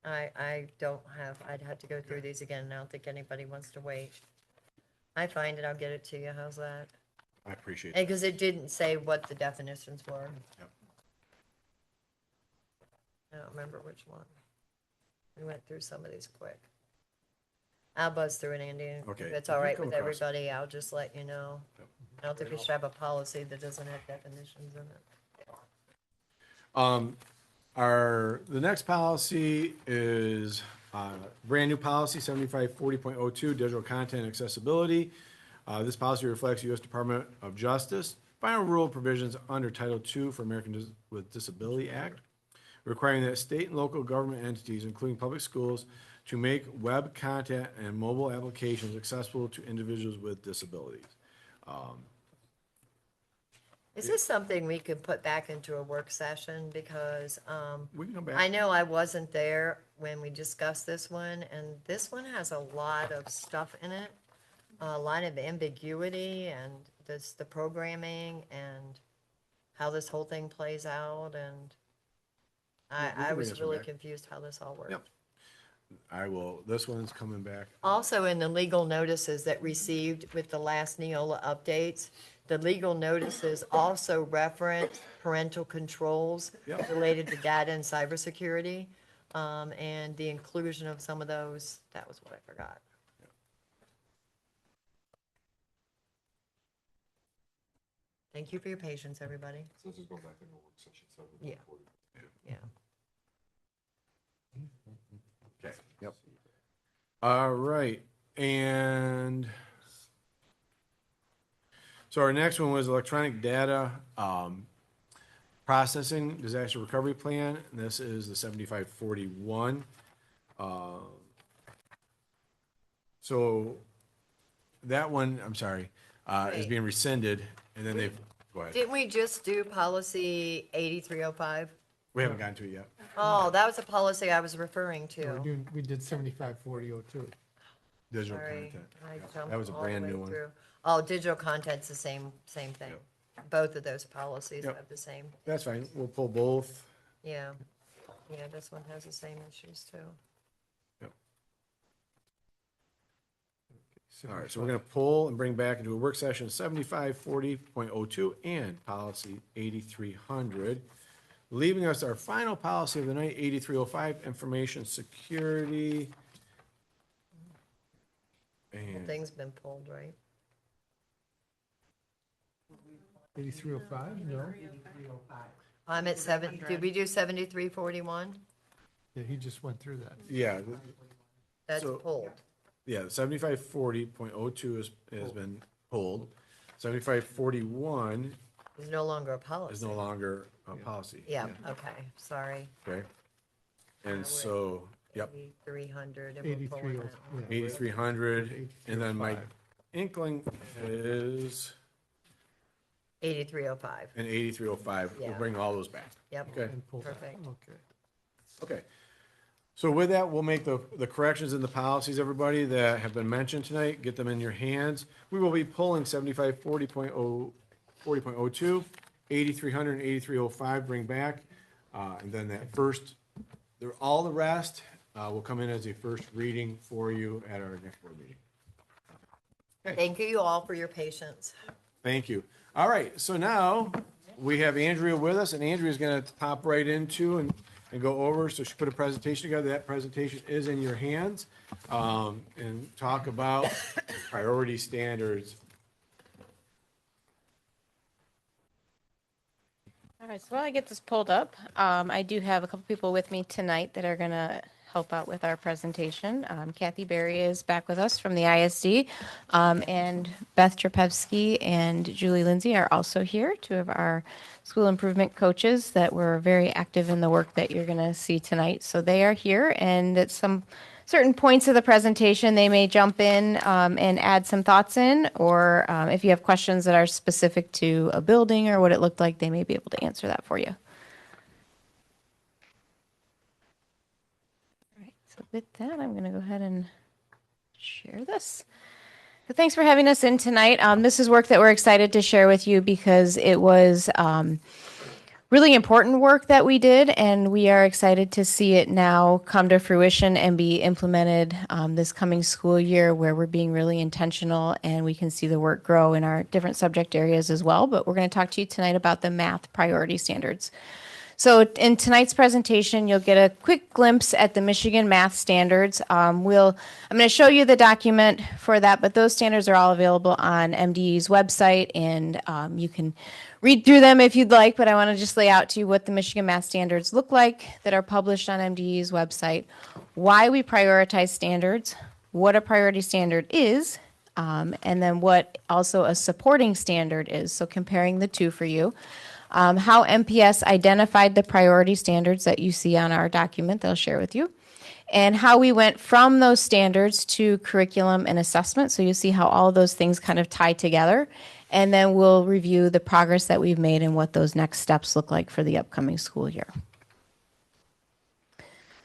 [SPEAKER 3] I don't have, I'd have to go through these again, and I don't think anybody wants to wait. I find it, I'll get it to you, how's that?
[SPEAKER 4] I appreciate it.
[SPEAKER 3] Because it didn't say what the definitions were.
[SPEAKER 4] Yep.
[SPEAKER 3] I don't remember which one. We went through some of these quick. I'll buzz through it, Andy.
[SPEAKER 4] Okay.
[SPEAKER 3] If it's
[SPEAKER 4] If
[SPEAKER 3] all
[SPEAKER 4] you
[SPEAKER 3] right
[SPEAKER 4] come
[SPEAKER 3] with
[SPEAKER 4] across it.
[SPEAKER 3] everybody, I'll just let you know.
[SPEAKER 4] Yep.
[SPEAKER 3] I don't think we should have a policy that doesn't have definitions in it.
[SPEAKER 4] The next policy is, brand new policy, 7540.02, digital content accessibility. This policy reflects U.S. Department of Justice final rule provisions under Title II for Americans with Disability Act, requiring that state and local government entities, including public schools, to make web content and mobile applications accessible to individuals with disabilities.
[SPEAKER 3] Is this something we could put back into a work session? Because,
[SPEAKER 4] We can come
[SPEAKER 3] I
[SPEAKER 4] back.
[SPEAKER 3] know I wasn't there when we discussed this one, and this one has a lot of stuff in it, a lot of ambiguity, and the programming, and how this whole thing plays out, and
[SPEAKER 4] Yeah, we
[SPEAKER 3] I
[SPEAKER 4] can bring
[SPEAKER 3] was
[SPEAKER 4] this one
[SPEAKER 3] really
[SPEAKER 4] back.
[SPEAKER 3] confused how this all worked.
[SPEAKER 4] Yep. I will, this one's coming back.
[SPEAKER 3] Also, in the legal notices that received with the last Neola updates, the legal notices also reference parental controls
[SPEAKER 4] Yep.
[SPEAKER 3] related to data and cybersecurity, and the inclusion of some of those, that was what I forgot. Thank you for your patience, everybody.
[SPEAKER 5] So just go back into work session 7.
[SPEAKER 3] Yeah. Yeah.
[SPEAKER 4] Okay, yep. All right, and so our next one was electronic data processing disaster recovery plan, and this is the 7541. So that one, I'm sorry, is
[SPEAKER 3] Wait.
[SPEAKER 4] being rescinded, and then they've, go ahead.
[SPEAKER 3] Didn't we just do policy 8305?
[SPEAKER 4] We haven't gotten to it yet.
[SPEAKER 3] Oh, that was a policy I was referring to.
[SPEAKER 1] We did 754002.
[SPEAKER 4] Digital
[SPEAKER 3] Sorry,
[SPEAKER 4] content.
[SPEAKER 3] I
[SPEAKER 4] Yeah,
[SPEAKER 3] jumped
[SPEAKER 4] that was a
[SPEAKER 3] all the
[SPEAKER 4] brand
[SPEAKER 3] way
[SPEAKER 4] new one.
[SPEAKER 3] through. Oh, digital content's the same thing.
[SPEAKER 4] Yep.
[SPEAKER 3] Both of those policies
[SPEAKER 4] Yep.
[SPEAKER 3] have the same,
[SPEAKER 4] That's fine, we'll pull both.
[SPEAKER 3] yeah. Yeah, this one has the same issues too.
[SPEAKER 4] All right, so we're gonna pull and bring back into a work session 7540.02 and policy 8300. Leaving us our final policy of the night, 8305, information security. And
[SPEAKER 3] Thing's been pulled, right?
[SPEAKER 1] 8305, no?
[SPEAKER 3] I'm at did we do 7341?
[SPEAKER 1] Yeah, he just went through that.
[SPEAKER 4] yeah,
[SPEAKER 3] That's
[SPEAKER 4] So-
[SPEAKER 3] pulled.
[SPEAKER 4] yeah, 7540.02 has been pulled. 7541
[SPEAKER 3] It's no longer a
[SPEAKER 4] is
[SPEAKER 3] policy.
[SPEAKER 4] no longer a policy.
[SPEAKER 3] Yeah, okay, sorry.
[SPEAKER 4] Okay. And so, yep,
[SPEAKER 3] 8,300 and we're
[SPEAKER 1] 83,
[SPEAKER 3] pulling that one.
[SPEAKER 4] 8300, and then my inkling is
[SPEAKER 3] 8305,
[SPEAKER 4] an 8305. We'll
[SPEAKER 3] Yeah.
[SPEAKER 4] bring all those back.
[SPEAKER 3] yep.
[SPEAKER 4] Okay.
[SPEAKER 1] And pull that.
[SPEAKER 3] Perfect.
[SPEAKER 1] Okay.
[SPEAKER 4] Okay. So with that, we'll make the corrections in the policies, everybody, that have been mentioned tonight, get them in your hands. We will be pulling 7540.02, 8300 and 8305, bring back. And then that first, all the rest will come in as a first reading for you at our next board meeting.
[SPEAKER 3] Thank you all for your patience.
[SPEAKER 4] Thank you. All right, so now we have Andrea with us, and Andrea's gonna pop right into and go over, so she put a presentation together. That presentation is in your hands, and talk about priority standards.
[SPEAKER 10] All right, so while I get this pulled up, I do have a couple people with me tonight that are going to help out with our presentation. Kathy Berry is back with us from the ISD, and Beth Trapevsky and Julie Lindsay are also here, two of our school improvement coaches that were very active in the work that you're going to see tonight. So they are here, and at some certain points of the presentation, they may jump in and add some thoughts in, or if you have questions that are specific to a building or what it looked like, they may be able to answer that for you. All right, so with that, I'm going to go ahead and share this. So thanks for having us in tonight. This is work that we're excited to share with you because it was really important work that we did, and we are excited to see it now come to fruition and be implemented this coming school year, where we're being really intentional and we can see the work grow in our different subject areas as well. But we're going to talk to you tonight about the math priority standards. So in tonight's presentation, you'll get a quick glimpse at the Michigan math standards. I'm going to show you the document for that, but those standards are all available on MDE's website, and you can read through them if you'd like, but I want to just lay out to you what the Michigan math standards look like that are published on MDE's website, why we prioritize standards, what a priority standard is, and then what also a supporting standard is, so comparing the two for you. How MPS identified the priority standards that you see on our document that I'll share with you, and how we went from those standards to curriculum and assessment. So you see how all of those things kind of tie together. And then we'll review the progress that we've made and what those next steps look like for the upcoming school year.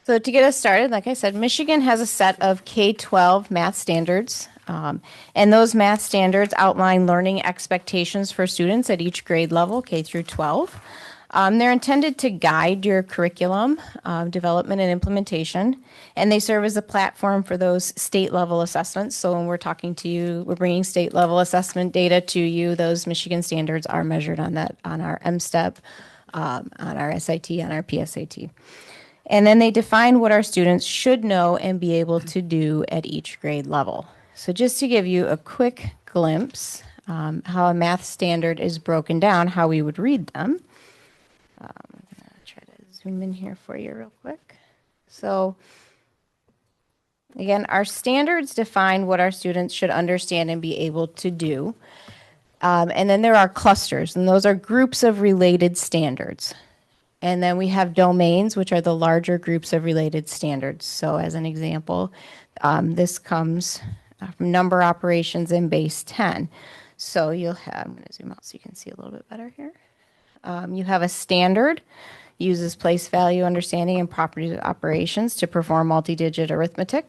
[SPEAKER 10] So to get us started, like I said, Michigan has a set of K-12 math standards. And those math standards outline learning expectations for students at each grade level, K through 12. They're intended to guide your curriculum development and implementation, and they serve as a platform for those state-level assessments. So when we're talking to you, we're bringing state-level assessment data to you. Those Michigan standards are measured on that, on our MSTEP, on our SIT, on our PSAT. And then they define what our students should know and be able to do at each grade level. So just to give you a quick glimpse how a math standard is broken down, how we would read them. I'm going to try to zoom in here for you real quick. So again, our standards define what our students should understand and be able to do. And then there are clusters, and those are groups of related standards. And then we have domains, which are the larger groups of related standards. So as an example, this comes from number operations in base 10. So you'll have, I'm going to zoom out so you can see a little bit better here. You have a standard, uses place value understanding and property operations to perform multi-digit arithmetic.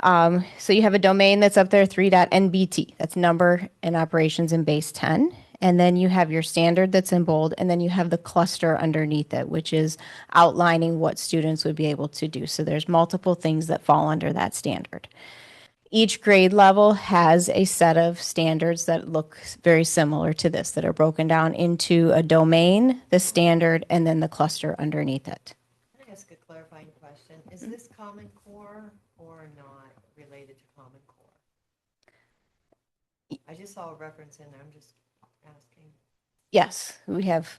[SPEAKER 10] So you have a domain that's up there, 3.NBT, that's number and operations in base 10. And then you have your standard that's in bold, and then you have the cluster underneath it, which is outlining what students would be able to do. So there's multiple things that fall under that standard. Each grade level has a set of standards that look very similar to this, that are broken down into a domain, the standard, and then the cluster underneath it.
[SPEAKER 3] Can I ask a clarifying question? Is this Common Core or not related to Common Core? I just saw a reference in there, I'm just asking.
[SPEAKER 10] Yes, we have.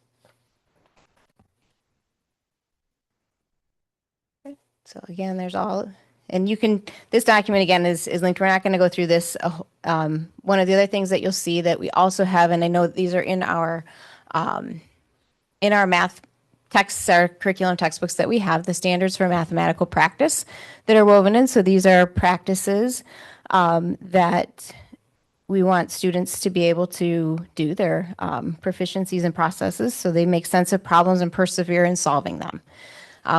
[SPEAKER 10] Okay, so again, there's all, and you can, this document again is linked. We're not going to go through this. One of the other things that you'll see that we also have, and I know these are in our math texts, our curriculum textbooks that we have, the standards for mathematical practice that are woven in. So these are practices that we want students to be able to do their proficiencies and processes so they make sense of problems and persevere in solving them.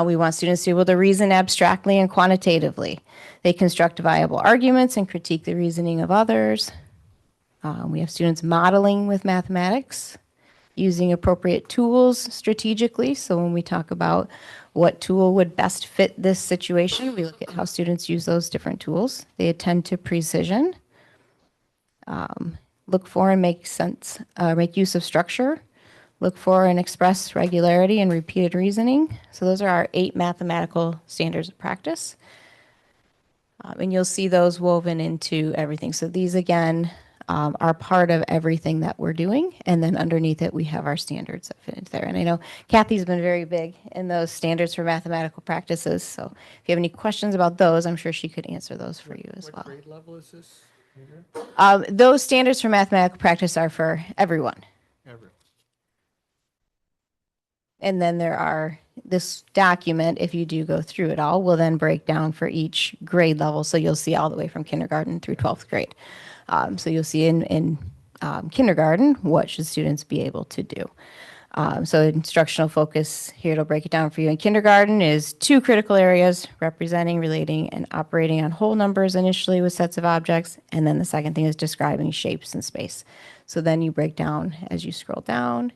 [SPEAKER 10] We want students to be able to reason abstractly and quantitatively. They construct viable arguments and critique the reasoning of others. We have students modeling with mathematics, using appropriate tools strategically. So when we talk about what tool would best fit this situation, we look at how students use those different tools. They attend to precision, look for and make sense, make use of structure, look for and express regularity and repeated reasoning. So those are our 8 mathematical standards of practice. And you'll see those woven into everything. So these, again, are part of everything that we're doing. And then underneath it, we have our standards that fit into there. And I know Kathy's been very big in those standards for mathematical practices. So if you have any questions about those, I'm sure she could answer those for you as well.
[SPEAKER 1] What grade level is this?
[SPEAKER 10] Those standards for mathematical practice are for everyone.
[SPEAKER 1] Everett.
[SPEAKER 10] And then there are, this document, if you do go through it all, will then break down for each grade level. So you'll see all the way from kindergarten through 12th grade. So you'll see in kindergarten, what should students be able to do? So instructional focus, here it'll break it down for you. In kindergarten is 2 critical areas: representing, relating, and operating on whole numbers initially with sets of objects. And then the second thing is describing shapes in space. So then you break down as you scroll down.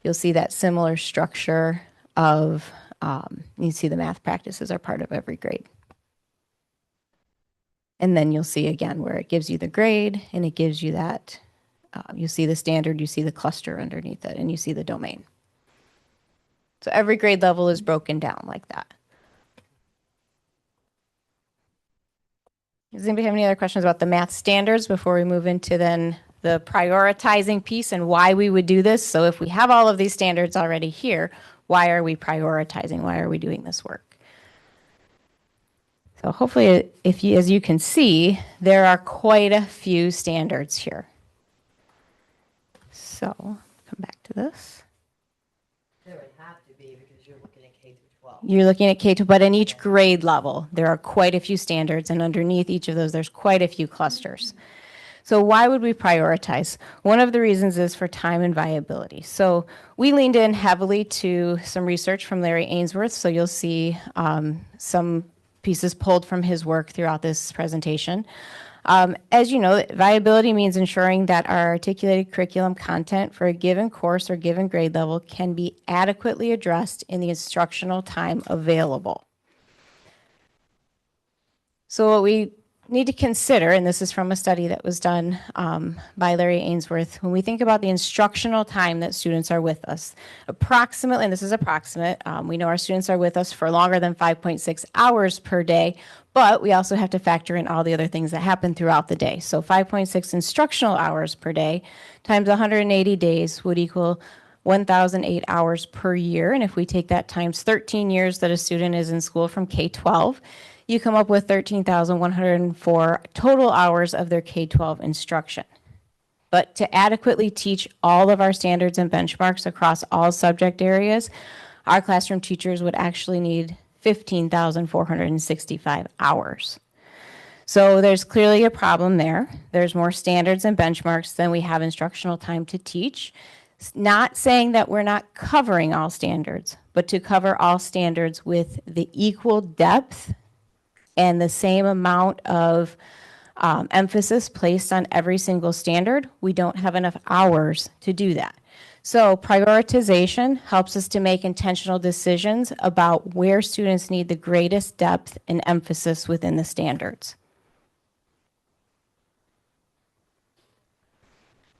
[SPEAKER 10] You'll see that similar structure of, you see the math practices are part of every grade. And then you'll see again where it gives you the grade and it gives you that, you see the standard, you see the cluster underneath it, and you see the domain. So every grade level is broken down like that. Does anybody have any other questions about the math standards before we move into then the prioritizing piece and why we would do this? So if we have all of these standards already here, why are we prioritizing? Why are we doing this work? So hopefully, as you can see, there are quite a few standards here. So come back to this.
[SPEAKER 3] There would have to be because you're looking at K through 12.
[SPEAKER 10] You're looking at K2, but in each grade level, there are quite a few standards, and underneath each of those, there's quite a few clusters. So why would we prioritize? One of the reasons is for time and viability. So we leaned in heavily to some research from Larry Ainsworth. So you'll see some pieces pulled from his work throughout this presentation. As you know, viability means ensuring that our articulated curriculum content for a given course or given grade level can be adequately addressed in the instructional time available. So what we need to consider, and this is from a study that was done by Larry Ainsworth, when we think about the instructional time that students are with us, approximately, and this is approximate, we know our students are with us for longer than 5.6 hours per day, but we also have to factor in all the other things that happen throughout the day. So 5.6 instructional hours per day times 180 days would equal 1,008 hours per year. And if we take that times 13 years that a student is in school from K-12, you come up with 13,104 total hours of their K-12 instruction. But to adequately teach all of our standards and benchmarks across all subject areas, our classroom teachers would actually need 15,465 hours. So there's clearly a problem there. There's more standards and benchmarks than we have instructional time to teach. Not saying that we're not covering all standards, but to cover all standards with the equal depth and the same amount of emphasis placed on every single standard, we don't have enough hours to do that. So prioritization helps us to make intentional decisions about where students need the greatest depth and emphasis within the standards.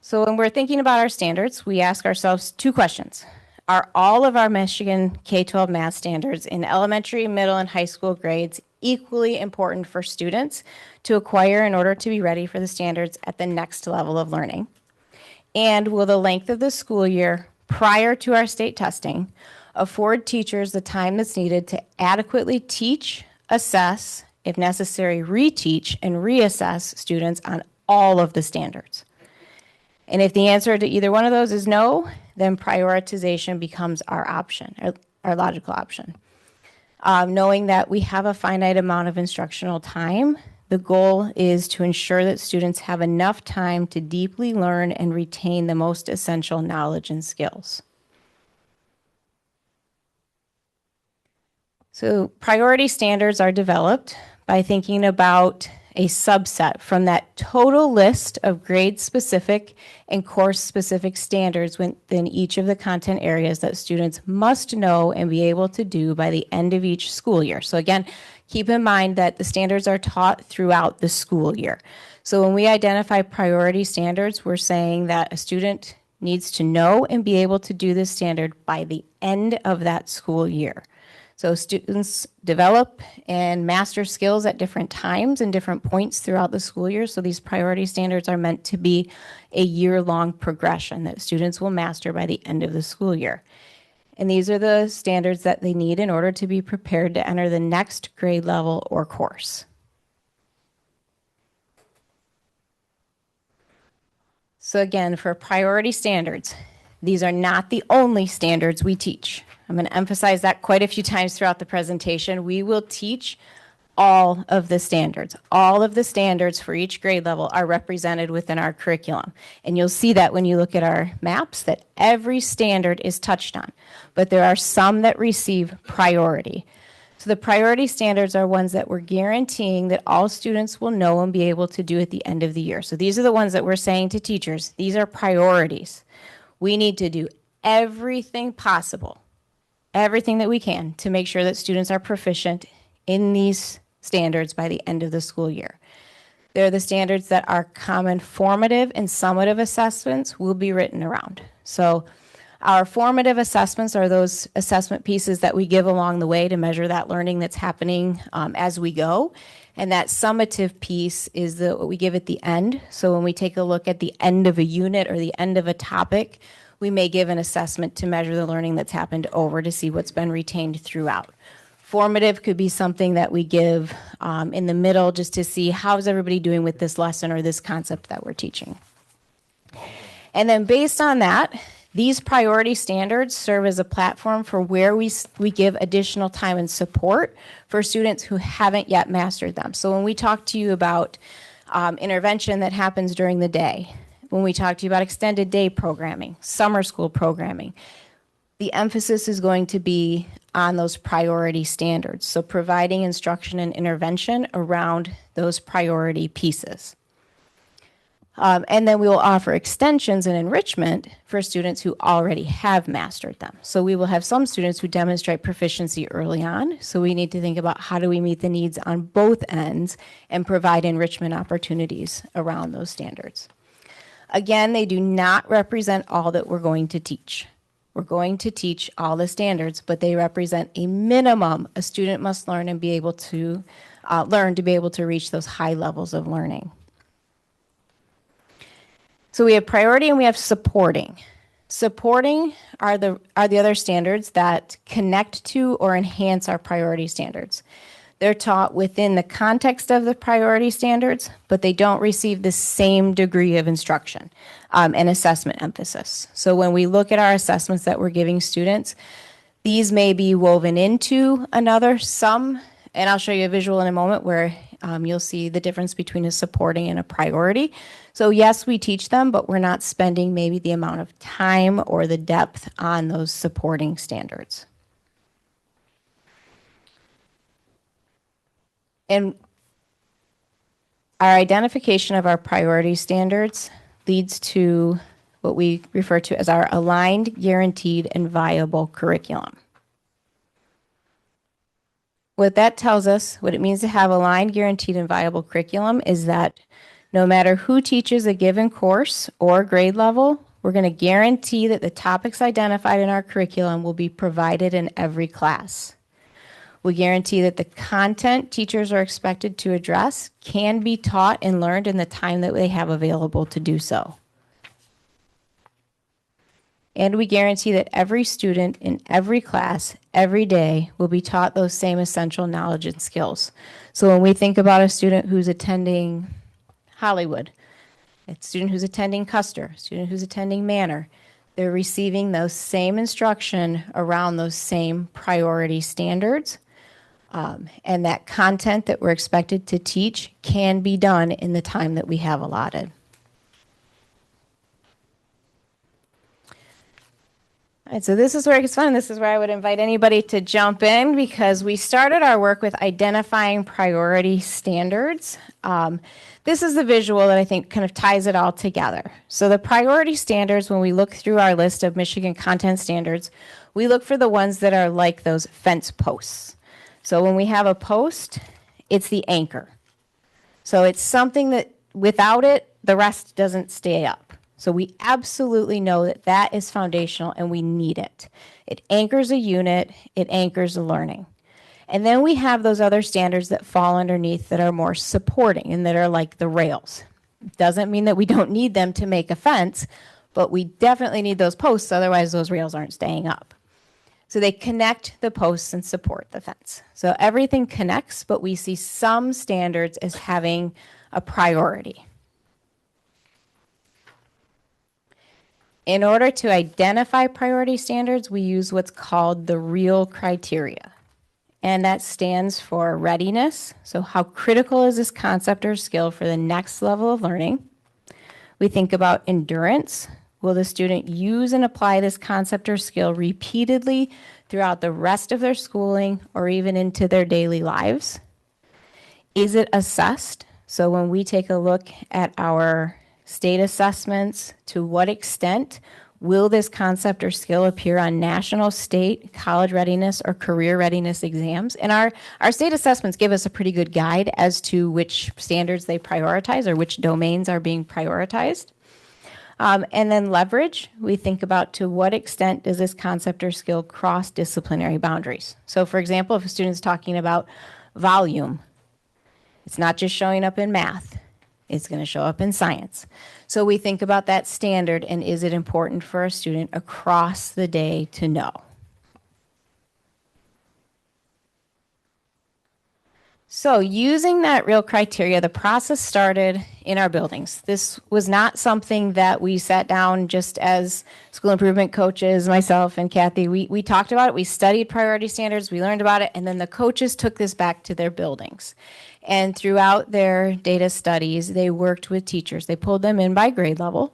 [SPEAKER 10] So when we're thinking about our standards, we ask ourselves two questions. Are all of our Michigan K-12 math standards in elementary, middle, and high school grades equally important for students to acquire in order to be ready for the standards at the next level of learning? And will the length of the school year prior to our state testing afford teachers the time that's needed to adequately teach, assess, if necessary, reteach, and reassess students on all of the standards? And if the answer to either one of those is no, then prioritization becomes our option, our logical option. Knowing that we have a finite amount of instructional time, the goal is to ensure that students have enough time to deeply learn and retain the most essential knowledge and skills. So priority standards are developed by thinking about a subset from that total list of grade-specific and course-specific standards within each of the content areas that students must know and be able to do by the end of each school year. So again, keep in mind that the standards are taught throughout the school year. So when we identify priority standards, we're saying that a student needs to know and be able to do this standard by the end of that school year. So students develop and master skills at different times and different points throughout the school year. So these priority standards are meant to be a year-long progression that students will master by the end of the school year. And these are the standards that they need in order to be prepared to enter the next grade level or course. So again, for priority standards, these are not the only standards we teach. I'm going to emphasize that quite a few times throughout the presentation. We will teach all of the standards. All of the standards for each grade level are represented within our curriculum. And you'll see that when you look at our maps, that every standard is touched on. But there are some that receive priority. So the priority standards are ones that we're guaranteeing that all students will know and be able to do at the end of the year. So these are the ones that we're saying to teachers, these are priorities. We need to do everything possible, everything that we can to make sure that students are proficient in these standards by the end of the school year. They're the standards that our common formative and summative assessments will be written around. So our formative assessments are those assessment pieces that we give along the way to measure that learning that's happening as we go. And that summative piece is what we give at the end. So when we take a look at the end of a unit or the end of a topic, we may give an assessment to measure the learning that's happened over to see what's been retained throughout. Formative could be something that we give in the middle just to see how's everybody doing with this lesson or this concept that we're teaching. And then based on that, these priority standards serve as a platform for where we give additional time and support for students who haven't yet mastered them. So when we talk to you about intervention that happens during the day, when we talk to you about extended day programming, summer school programming, the emphasis is going to be on those priority standards. So providing instruction and intervention around those priority pieces. And then we will offer extensions and enrichment for students who already have mastered them. So we will have some students who demonstrate proficiency early on. So we need to think about how do we meet the needs on both ends and provide enrichment opportunities around those standards. Again, they do not represent all that we're going to teach. We're going to teach all the standards, but they represent a minimum a student must learn and be able to be able to reach those high levels of learning. So we have priority and we have supporting. Supporting are the other standards that connect to or enhance our priority standards. They're taught within the context of the priority standards, but they don't receive the same degree of instruction and assessment emphasis. So when we look at our assessments that we're giving students, these may be woven into another, some, and I'll show you a visual in a moment where you'll see the difference between a supporting and a priority. So yes, we teach them, but we're not spending maybe the amount of time or the depth on those supporting standards. And our identification of our priority standards leads to what we refer to as our aligned, guaranteed, and viable curriculum. What that tells us, what it means to have aligned, guaranteed, and viable curriculum is that No matter who teaches a given course or grade level, we're going to guarantee that the topics identified in our curriculum will be provided in every class. We guarantee that the content teachers are expected to address can be taught and learned in the time that they have available to do so. And we guarantee that every student in every class, every day, will be taught those same essential knowledge and skills. So when we think about a student who's attending Hollywood, a student who's attending Custer, a student who's attending Manor, they're receiving those same instruction around those same priority standards. And that content that we're expected to teach can be done in the time that we have allotted. All right, so this is where it gets fun. This is where I would invite anybody to jump in because we started our work with identifying priority standards. This is the visual that I think kind of ties it all together. So the priority standards, when we look through our list of Michigan content standards, we look for the ones that are like those fence posts. So when we have a post, it's the anchor. So it's something that without it, the rest doesn't stay up. So we absolutely know that that is foundational and we need it. It anchors a unit, it anchors a learning. And then we have those other standards that fall underneath that are more supporting and that are like the rails. Doesn't mean that we don't need them to make a fence, but we definitely need those posts, otherwise those rails aren't staying up. So they connect the posts and support the fence. So everything connects, but we see some standards as having a priority. In order to identify priority standards, we use what's called the REAL criteria. And that stands for readiness. So how critical is this concept or skill for the next level of learning? We think about endurance. Will the student use and apply this concept or skill repeatedly throughout the rest of their schooling or even into their daily lives? Is it assessed? So when we take a look at our state assessments, to what extent will this concept or skill appear on national, state, college readiness, or career readiness exams? And our state assessments give us a pretty good guide as to which standards they prioritize or which domains are being prioritized. And then leverage, we think about to what extent does this concept or skill cross disciplinary boundaries. So for example, if a student's talking about volume, it's not just showing up in math. It's going to show up in science. So we think about that standard and is it important for a student across the day to know? So using that real criteria, the process started in our buildings. This was not something that we sat down just as school improvement coaches, myself and Kathy. We talked about it. We studied priority standards. We learned about it. And then the coaches took this back to their buildings. And throughout their data studies, they worked with teachers. They pulled them in by grade level,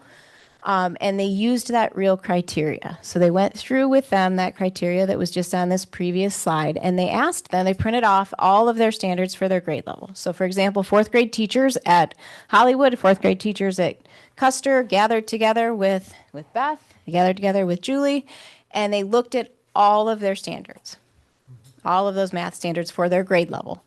[SPEAKER 10] and they used that real criteria. So they went through with them that criteria that was just on this previous slide, and they asked them, they printed off all of their standards for their grade level. So for example, fourth grade teachers at Hollywood, fourth grade teachers at Custer gathered together with Beth, they gathered together with Julie, and they looked at all of their standards, all of those math standards for their grade level.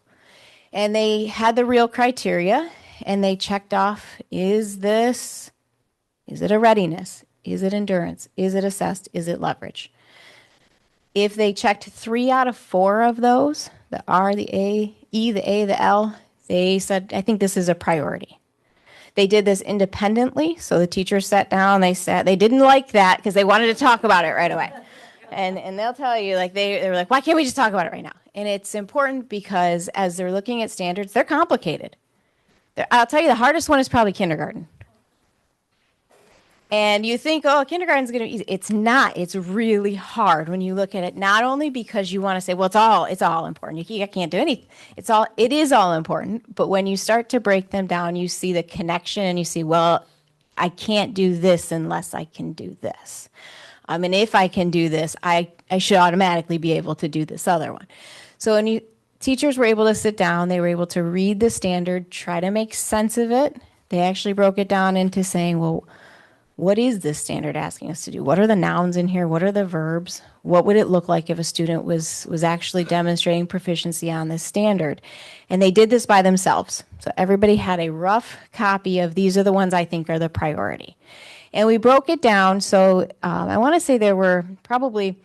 [SPEAKER 10] And they had the real criteria, and they checked off, is it a readiness? Is it endurance? Is it assessed? Is it leverage? If they checked 3 out of 4 of those, the R, the A, E, the A, the L, they said, I think this is a priority. They did this independently, so the teachers sat down, they didn't like that because they wanted to talk about it right away. And they'll tell you, like, they were like, why can't we just talk about it right now? And it's important because as they're looking at standards, they're complicated. I'll tell you, the hardest one is probably kindergarten. And you think, oh, kindergarten's going to be easy. It's not. It's really hard when you look at it, not only because you want to say, well, it's all important. You can't do anything. It is all important. But when you start to break them down, you see the connection and you see, well, I can't do this unless I can do this. And if I can do this, I should automatically be able to do this other one. So when teachers were able to sit down, they were able to read the standard, try to make sense of it. They actually broke it down into saying, well, what is this standard asking us to do? What are the nouns in here? What are the verbs? What would it look like if a student was actually demonstrating proficiency on this standard? And they did this by themselves. So everybody had a rough copy of these are the ones I think are the priority. And we broke it down. So I want to say there were probably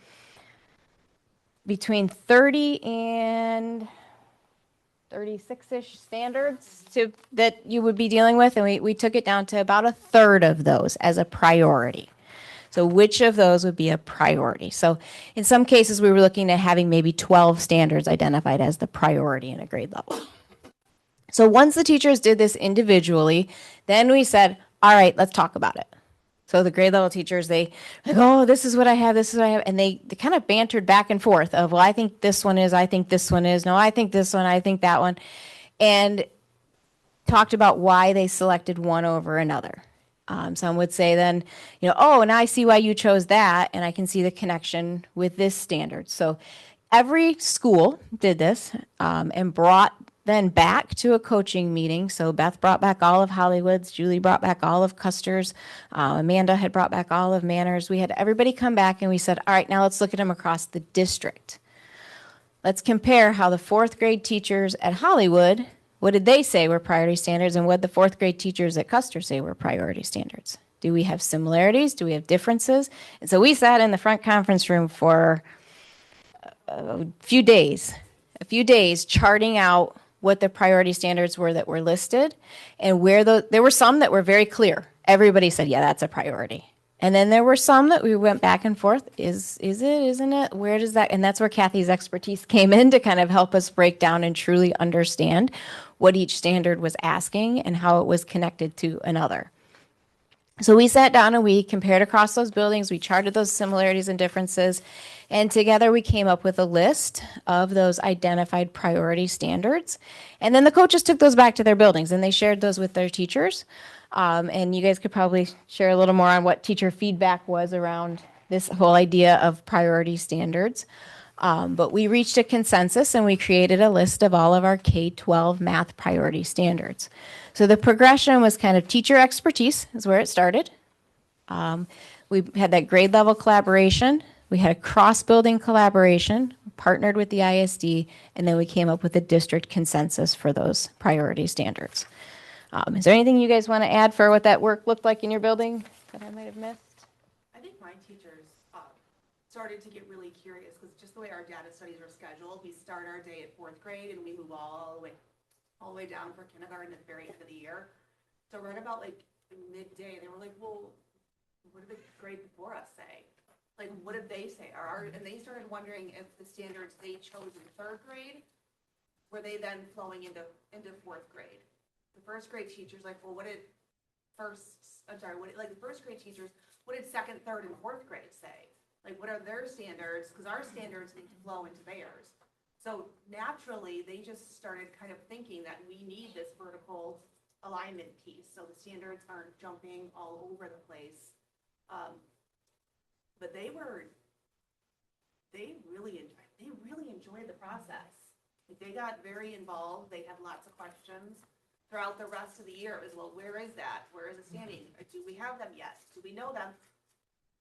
[SPEAKER 10] between 30 and 36-ish standards that you would be dealing with, and we took it down to about a third of those as a priority. So which of those would be a priority? So in some cases, we were looking at having maybe 12 standards identified as the priority in a grade level. So once the teachers did this individually, then we said, all right, let's talk about it. So the grade level teachers, they like, oh, this is what I have, this is what I have. And they kind of bantered back and forth of, well, I think this one is, I think this one is, no, I think this one, I think that one. And talked about why they selected one over another. Some would say then, oh, and I see why you chose that, and I can see the connection with this standard. So every school did this and brought then back to a coaching meeting. So Beth brought back all of Hollywood's, Julie brought back all of Custer's, Amanda had brought back all of Manners. We had everybody come back and we said, all right, now let's look at them across the district. Let's compare how the fourth grade teachers at Hollywood, what did they say were priority standards, and what did the fourth grade teachers at Custer say were priority standards? Do we have similarities? Do we have differences? And so we sat in the front conference room for a few days charting out what the priority standards were that were listed, and where there were some that were very clear. Everybody said, yeah, that's a priority. And then there were some that we went back and forth. Is it, isn't it? Where does that, and that's where Kathy's expertise came in to kind of help us break down and truly understand what each standard was asking and how it was connected to another. So we sat down and we compared across those buildings, we charted those similarities and differences, and together we came up with a list of those identified priority standards. And then the coaches took those back to their buildings and they shared those with their teachers. And you guys could probably share a little more on what teacher feedback was around this whole idea of priority standards. But we reached a consensus and we created a list of all of our K-12 math priority standards. So the progression was kind of teacher expertise is where it started. We had that grade level collaboration. We had a cross-building collaboration, partnered with the ISD, and then we came up with a district consensus for those priority standards. Is there anything you guys want to add for what that work looked like in your building that I might have missed?
[SPEAKER 11] I think my teachers started to get really curious because just the way our data studies are scheduled, we start our day at fourth grade and we move all the way down for kindergarten at the very end of the year. So right about like midday, they were like, well, what did the grade before us say? Like, what did they say? And they started wondering if the standards they chose in third grade, were they then flowing into fourth grade? The first grade teachers like, well, the first grade teachers, what did second, third, and fourth grade say? Like, what are their standards? Because our standards need to flow into theirs. So naturally, they just started kind of thinking that we need this vertical alignment piece. So the standards aren't jumping all over the place. But they really enjoyed the process. They got very involved. They had lots of questions. Throughout the rest of the year, it was, well, where is that? Where is it standing? Do we have them yet? Do we know them?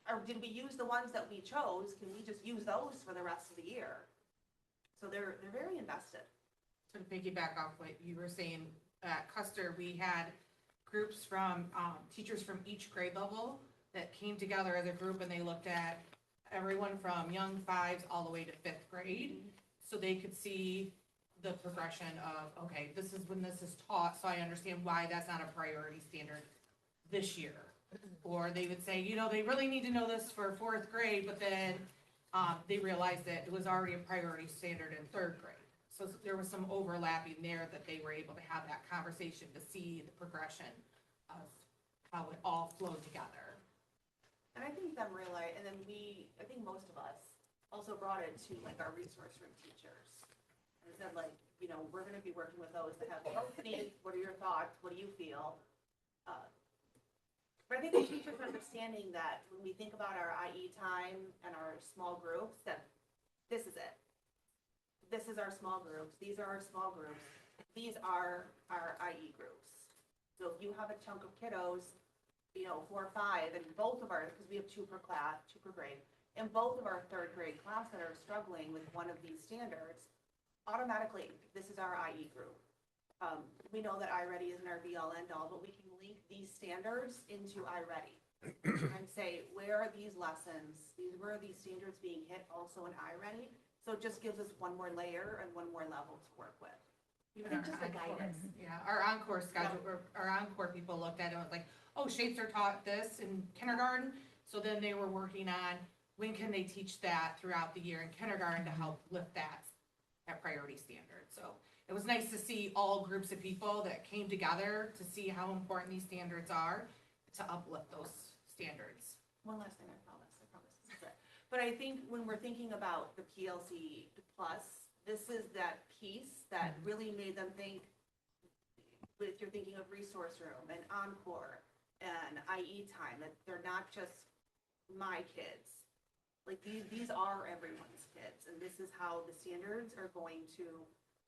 [SPEAKER 11] Or did we use the ones that we chose? Can we just use those for the rest of the year? So they're very invested.
[SPEAKER 12] To piggyback off what you were saying, at Custer, we had groups from teachers from each grade level that came together as a group, and they looked at everyone from young fives all the way to fifth grade, so they could see the progression of, okay, this is when this is taught, so I understand why that's not a priority standard this year. Or they would say, they really need to know this for fourth grade, but then they realized that it was already a priority standard in third grade. So there was some overlapping there that they were able to have that conversation to see the progression of how it all flowed together.
[SPEAKER 11] And I think them realize, and then I think most of us also brought it to like our resource room teachers. And said like, we're going to be working with those that have needs. What are your thoughts? What do you feel? But I think the teachers are understanding that when we think about our IE time and our small groups, that this is it. This is our small groups. These are our small groups. These are our IE groups. So if you have a chunk of kiddos 4 or 5, and both of our, because we have 2 per class, 2 per grade, and both of our 3rd grade class that are struggling with one of these standards, automatically, this is our IE group. We know that iReady isn't our be-all, end-all, but we can link these standards into iReady and say, where are these lessons, where are these standards being hit also in iReady? So it just gives us one more layer and one more level to work with.
[SPEAKER 12] Even
[SPEAKER 11] And
[SPEAKER 12] our
[SPEAKER 11] just a
[SPEAKER 12] Encore-
[SPEAKER 11] guidance.
[SPEAKER 12] Yeah, our Encore schedule, or our Encore people looked at it and was like, oh, shapes are taught this in kindergarten. So then they were working on, when can they teach that throughout the year in kindergarten to help lift that at priority standard. So it was nice to see all groups of people that came together to see how important these standards are to uplift those standards.
[SPEAKER 11] One last thing, I promise this is it. But I think when we're thinking about the PLC Plus, this is that piece that really made them think, if you're thinking of resource room and Encore and IE time, that they're not just my kids. Like these are everyone's kids, and this is how the standards are going to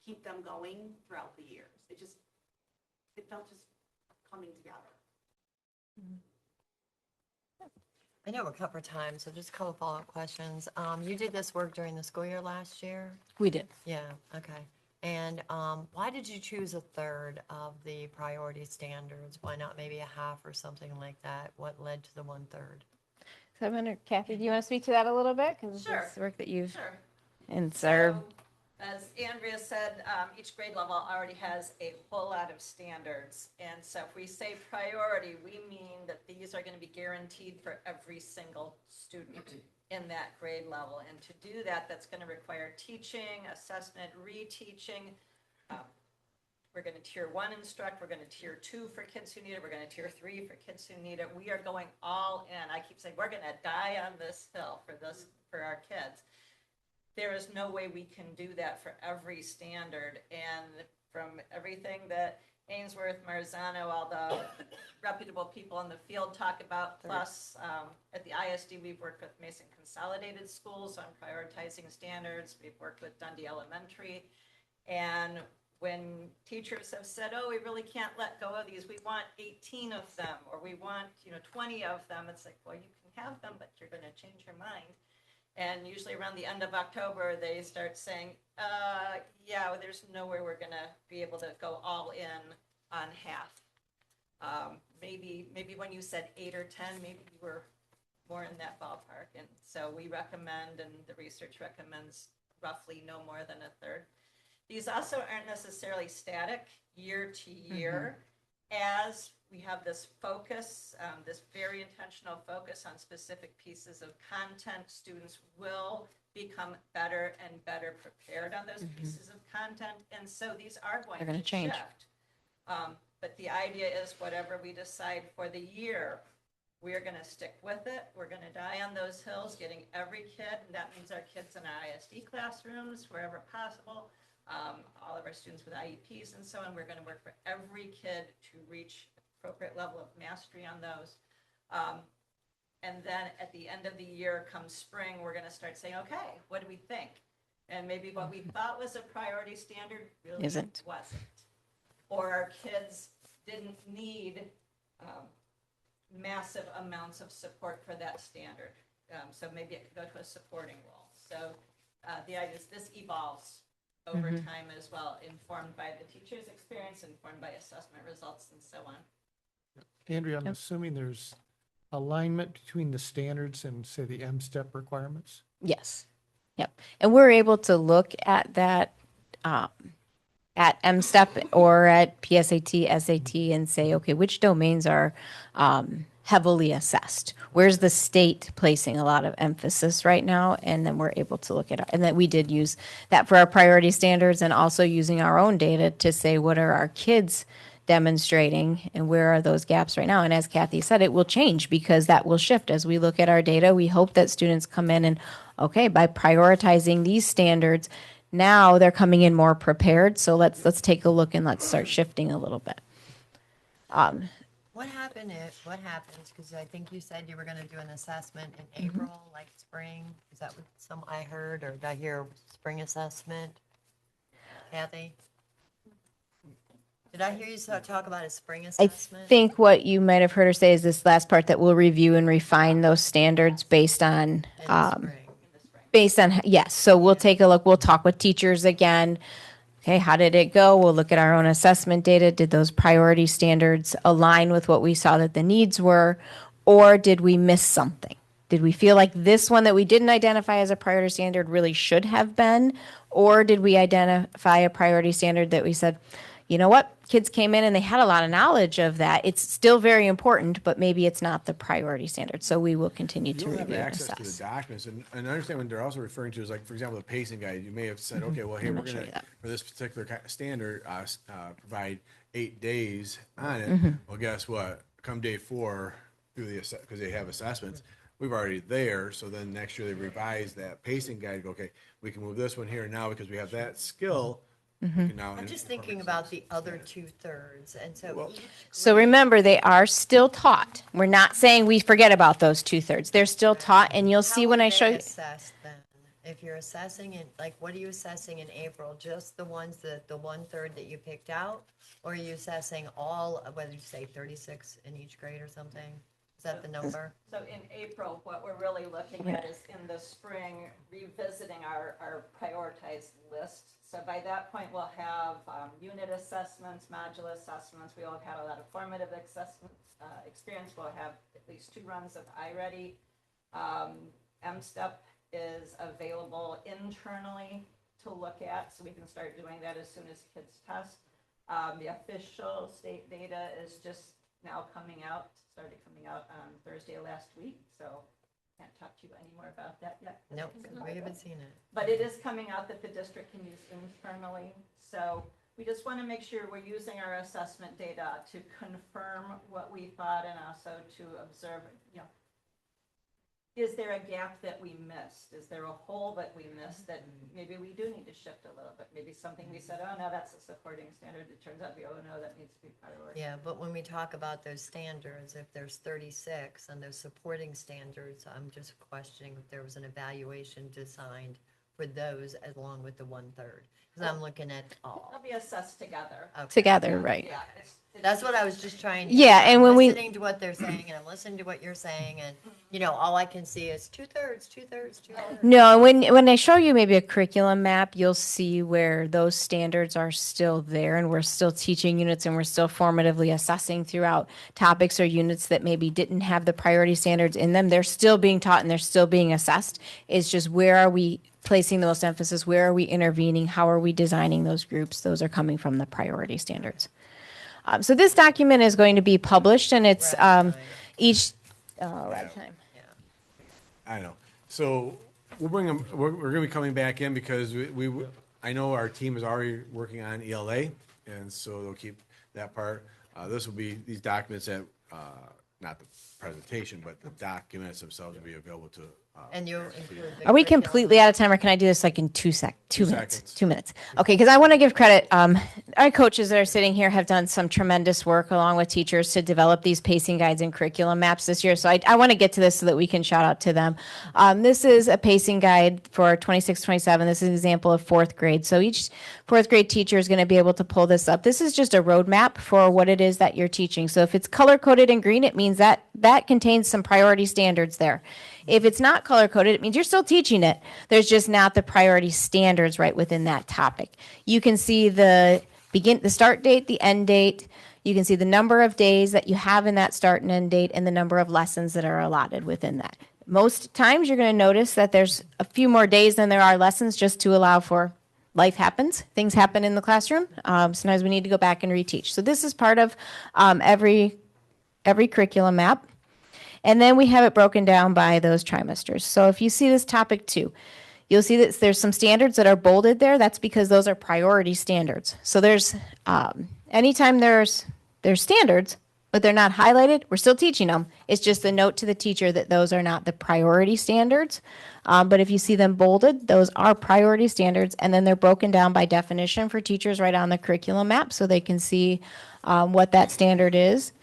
[SPEAKER 11] keep them going throughout the years. It felt just coming together.
[SPEAKER 3] I know we're cut for time, so just a couple follow-up questions. You did this work during the school year last year?
[SPEAKER 10] We did.
[SPEAKER 3] Yeah, okay. And why did you choose a third of the priority standards? Why not maybe a half or something like that? What led to the 1/3?
[SPEAKER 10] So I'm under, Kathy, do you want to speak to that a little bit? Because
[SPEAKER 13] Sure.
[SPEAKER 10] it's work that you've
[SPEAKER 13] Sure.
[SPEAKER 10] and served.
[SPEAKER 13] So, as Andrea said, each grade level already has a whole lot of standards. And so if we say priority, we mean that these are going to be guaranteed for every single student in that grade level. And to do that, that's going to require teaching, assessment, reteaching. We're going to tier 1 instruct, we're going to tier 2 for kids who need it, we're going to tier 3 for kids who need it. We are going all in. I keep saying, we're going to die on this hill for our kids. There is no way we can do that for every standard. And from everything that Ainsworth, Marzano, all the reputable people in the field talk about, plus at the ISD, we've worked with Mason Consolidated Schools on prioritizing standards. We've worked with Dundee Elementary. And when teachers have said, oh, we really can't let go of these, we want 18 of them, or we want 20 of them, it's like, well, you can have them, but you're going to change your mind. And usually around the end of October, they start saying, yeah, well, there's no way we're going to be able to go all in on half. Maybe when you said 8 or 10, maybe you were more in that ballpark. And so we recommend, and the research recommends, roughly no more than a third. These also aren't necessarily static year to year. As we have this focus, this very intentional focus on specific pieces of content, students will become better and better prepared on those pieces of content. And so these are going
[SPEAKER 10] They're gonna
[SPEAKER 13] to
[SPEAKER 10] change.
[SPEAKER 13] shift. But the idea is whatever we decide for the year, we're going to stick with it. We're going to die on those hills, getting every kid. And that means our kids in our ISD classrooms, wherever possible. All of our students with IEPs and so on. We're going to work for every kid to reach appropriate level of mastery on those. And then at the end of the year, come spring, we're going to start saying, okay, what do we think? And maybe what we thought was a priority standard really
[SPEAKER 10] Isn't.
[SPEAKER 13] wasn't. Or our kids didn't need massive amounts of support for that standard. So maybe it could go to a supporting role. So the idea is this evolves over time as well, informed by the teacher's experience, informed by assessment results, and so on.
[SPEAKER 1] Andrea, I'm assuming there's alignment between the standards and, say, the M-STEP requirements?
[SPEAKER 10] Yes. Yep. And we're able to look at that at MSTEP or at PSAT, SAT and say, okay, which domains are heavily assessed? Where's the state placing a lot of emphasis right now? And then we're able to look at it. And then we did use that for our priority standards and also using our own data to say, what are our kids demonstrating and where are those gaps right now? And as Kathy said, it will change because that will shift as we look at our data. We hope that students come in and, okay, by prioritizing these standards, now they're coming in more prepared. So let's take a look and let's start shifting a little bit.
[SPEAKER 3] What happens, because I think you said you were going to do an assessment in April, like spring? Is that what I heard, or did I hear spring assessment? Kathy? Did I hear you talk about a spring
[SPEAKER 10] I
[SPEAKER 3] assessment?
[SPEAKER 10] think what you might have heard her say is this last part, that we'll review and refine those standards based on,
[SPEAKER 3] In the spring.
[SPEAKER 10] yes. So we'll take a look, we'll talk with teachers again. Okay, how did it go? We'll look at our own assessment data. Did those priority standards align with what we saw that the needs were? Or did we miss something? Did we feel like this one that we didn't identify as a priority standard really should have been? Or did we identify a priority standard that we said, you know what, kids came in and they had a lot of knowledge of that. It's still very important, but maybe it's not the priority standard. So we will continue to
[SPEAKER 4] You'll have
[SPEAKER 10] review and
[SPEAKER 4] access to the
[SPEAKER 10] assess.
[SPEAKER 4] documents, and I understand what they're also referring to is like, for example, the pacing guide, you may have said, okay, well, hey,
[SPEAKER 10] I'm
[SPEAKER 4] we're
[SPEAKER 10] gonna show
[SPEAKER 4] gonna,
[SPEAKER 10] you that.
[SPEAKER 4] for this particular standard, provide 8 days on it.
[SPEAKER 10] Mm-hmm.
[SPEAKER 4] Well, guess what? Come day 4, through the, because they have assessments, we've already there, so then next year they revise that pacing guide, go, okay, we can move this one here now because we have that skill.
[SPEAKER 10] Mm-hmm.
[SPEAKER 4] We can now
[SPEAKER 3] I'm just thinking about the other 2/3, and so
[SPEAKER 4] Well-
[SPEAKER 3] each
[SPEAKER 10] So remember, they are still taught. We're not saying we forget about those 2/3. They're still taught, and you'll see
[SPEAKER 3] How
[SPEAKER 10] when
[SPEAKER 3] are
[SPEAKER 10] I show
[SPEAKER 3] they
[SPEAKER 10] you.
[SPEAKER 3] assessed then? If you're assessing it, like, what are you assessing in April? Just the ones that, the 1/3 that you picked out? Or are you assessing all, what did you say, 36 in each grade or something? Is that the number?
[SPEAKER 13] So in April, what we're really looking at is in the spring, revisiting our prioritized list. So by that point, we'll have unit assessments, module assessments. We all have had a lot of formative assessment experience. We'll have at least 2 runs of iReady. MSTEP is available internally to look at, so we can start doing that as soon as kids test. The official state data is just now coming out, started coming out on Thursday of last week, so can't talk to you anymore about that yet.
[SPEAKER 3] Nope, we haven't seen it.
[SPEAKER 13] But it is coming out that the district can use internally, so we just want to make sure we're using our assessment data to confirm what we thought and also to observe, is there a gap that we missed? Is there a hole that we missed that maybe we do need to shift a little bit? Maybe something we said, oh, no, that's a supporting standard. It turns out, oh, no, that needs to be priority.
[SPEAKER 3] Yeah, but when we talk about those standards, if there's 36 and those supporting standards, I'm just questioning if there was an evaluation designed for those along with the 1/3. Because I'm looking at all.
[SPEAKER 13] They'll be assessed together.
[SPEAKER 3] Okay.
[SPEAKER 10] Together, right.
[SPEAKER 13] Yeah,
[SPEAKER 3] That's what I was just trying.
[SPEAKER 10] Yeah, and when
[SPEAKER 3] I'm
[SPEAKER 10] we-
[SPEAKER 3] listening to what they're saying, and I'm listening to what you're saying, and, all I can see is 2/3, 2/3, 2/3.
[SPEAKER 10] No, when I show you maybe a curriculum map, you'll see where those standards are still there, and we're still teaching units, and we're still formatively assessing throughout topics or units that maybe didn't have the priority standards in them. They're still being taught and they're still being assessed. It's just, where are we placing the most emphasis? Where are we intervening? How are we designing those groups? Those are coming from the priority standards. So this document is going to be published, and it's each right time.
[SPEAKER 4] I know. So we'll bring them, we're gonna be coming back in because I know our team is already working on ELA, and so they'll keep that part. This will be, these documents that, not the presentation, but the documents themselves will be available to.
[SPEAKER 3] And you include the
[SPEAKER 10] Are we
[SPEAKER 3] curriculum.
[SPEAKER 10] completely out of time, or can I do this like in 2 minutes?
[SPEAKER 4] seconds.
[SPEAKER 10] 2 minutes. Okay, because I want to give credit. Our coaches that are sitting here have done some tremendous work along with teachers to develop these pacing guides and curriculum maps this year. So I want to get to this so that we can shout out to them. This is a pacing guide for 26-27. This is an example of 4th grade. So each 4th grade teacher is going to be able to pull this up. This is just a roadmap for what it is that you're teaching. So if it's color coded in green, it means that contains some priority standards there. If it's not color coded, it means you're still teaching it. There's just not the priority standards right within that topic. You can see the start date, the end date. You can see the number of days that you have in that start and end date, and the number of lessons that are allotted within that. Most times you're going to notice that there's a few more days than there are lessons, just to allow for life happens. Things happen in the classroom. Sometimes we need to go back and reteach. So this is part of every curriculum map. And then we have it broken down by those trimesters. So if you see this topic 2, you'll see that there's some standards that are bolded there. That's because those are priority standards. So there's anytime there's standards, but they're not highlighted, we're still teaching them. It's just a note to the teacher that those are not the priority standards. But if you see them bolded, those are priority standards, and then they're broken down by definition for teachers right on the curriculum map so they can see what that standard is.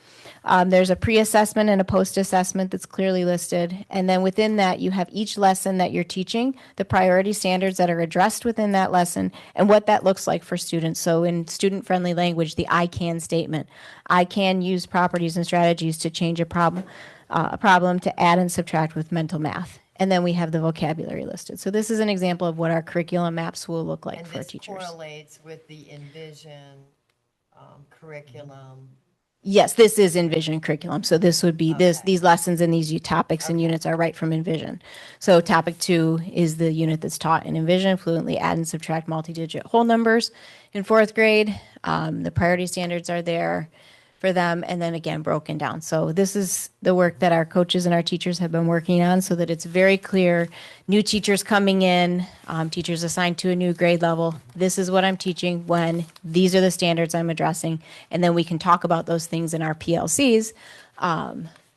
[SPEAKER 10] There's a pre-assessment and a post-assessment that's clearly listed. And then within that, you have each lesson that you're teaching, the priority standards that are addressed within that lesson, and what that looks like for students. So in student-friendly language, the I can statement. I can use properties and strategies to change a problem to add and subtract with mental math. And then we have the vocabulary listed. So this is an example of what our curriculum maps will look like
[SPEAKER 3] And
[SPEAKER 10] for
[SPEAKER 3] this
[SPEAKER 10] teachers.
[SPEAKER 3] correlates with the Envision curriculum.
[SPEAKER 10] Yes, this is Envision curriculum. So this would be
[SPEAKER 3] Okay.
[SPEAKER 10] these lessons and these topics and units are right from Envision. So topic 2 is the unit that's taught in Envision, fluently add and subtract multi-digit whole numbers in 4th grade. The priority standards are there for them, and then again, broken down. So this is the work that our coaches and our teachers have been working on so that it's very clear. New teachers coming in, teachers assigned to a new grade level. This is what I'm teaching when, these are the standards I'm addressing. And then we can talk about those things in our PLCs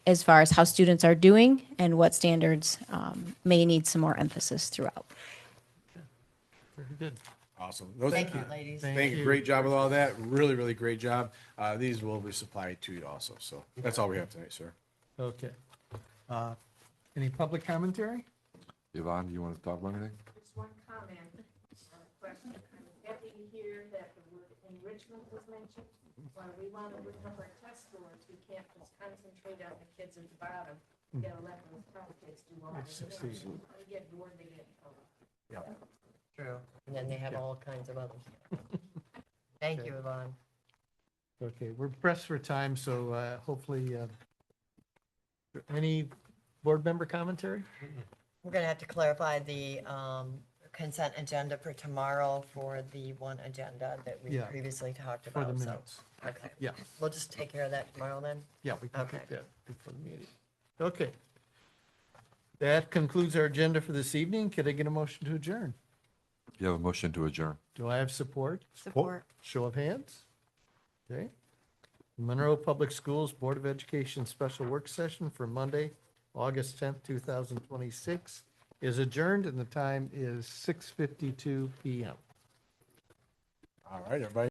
[SPEAKER 10] as far as how students are doing and what standards may need some more emphasis throughout.
[SPEAKER 1] Very good.
[SPEAKER 4] Awesome.
[SPEAKER 3] Thank you, ladies.
[SPEAKER 4] Thank you. Great job with all that. Really, really great job. These will be supplied to you also. So that's all we have tonight, sir.
[SPEAKER 1] Okay. Any public commentary?
[SPEAKER 5] Yvonne, do you want to talk about anything?
[SPEAKER 14] Just one comment, question. I'm happy to hear that the word enrichment was mentioned. When we want to look up our test scores, we can't just concentrate on the kids at the bottom. We gotta let those top kids do all the work. They get bored, they get in trouble.
[SPEAKER 1] Yeah.
[SPEAKER 3] True. And then they have all kinds of others. Thank you, Yvonne.
[SPEAKER 1] Okay, we're pressed for time, so hopefully, any board member commentary?
[SPEAKER 3] We're gonna have to clarify the consent agenda for tomorrow for the one agenda that we
[SPEAKER 1] Yeah,
[SPEAKER 3] previously talked
[SPEAKER 1] For
[SPEAKER 3] about.
[SPEAKER 1] the
[SPEAKER 3] So,
[SPEAKER 1] minutes.
[SPEAKER 3] okay,
[SPEAKER 1] Yeah,
[SPEAKER 3] we'll just take care of that tomorrow then.
[SPEAKER 1] yeah, we can
[SPEAKER 3] Okay.
[SPEAKER 1] keep that before the meeting. Okay. That concludes our agenda for this evening. Could I get a motion to adjourn?
[SPEAKER 5] You have a motion to adjourn.
[SPEAKER 1] Do I have support?
[SPEAKER 2] Support.
[SPEAKER 1] Show of hands? Okay. Monroe Public Schools Board of Education Special Work Session for Monday, August 10th, 2026 is adjourned and the time is 6:52 PM.
[SPEAKER 4] All right, everybody.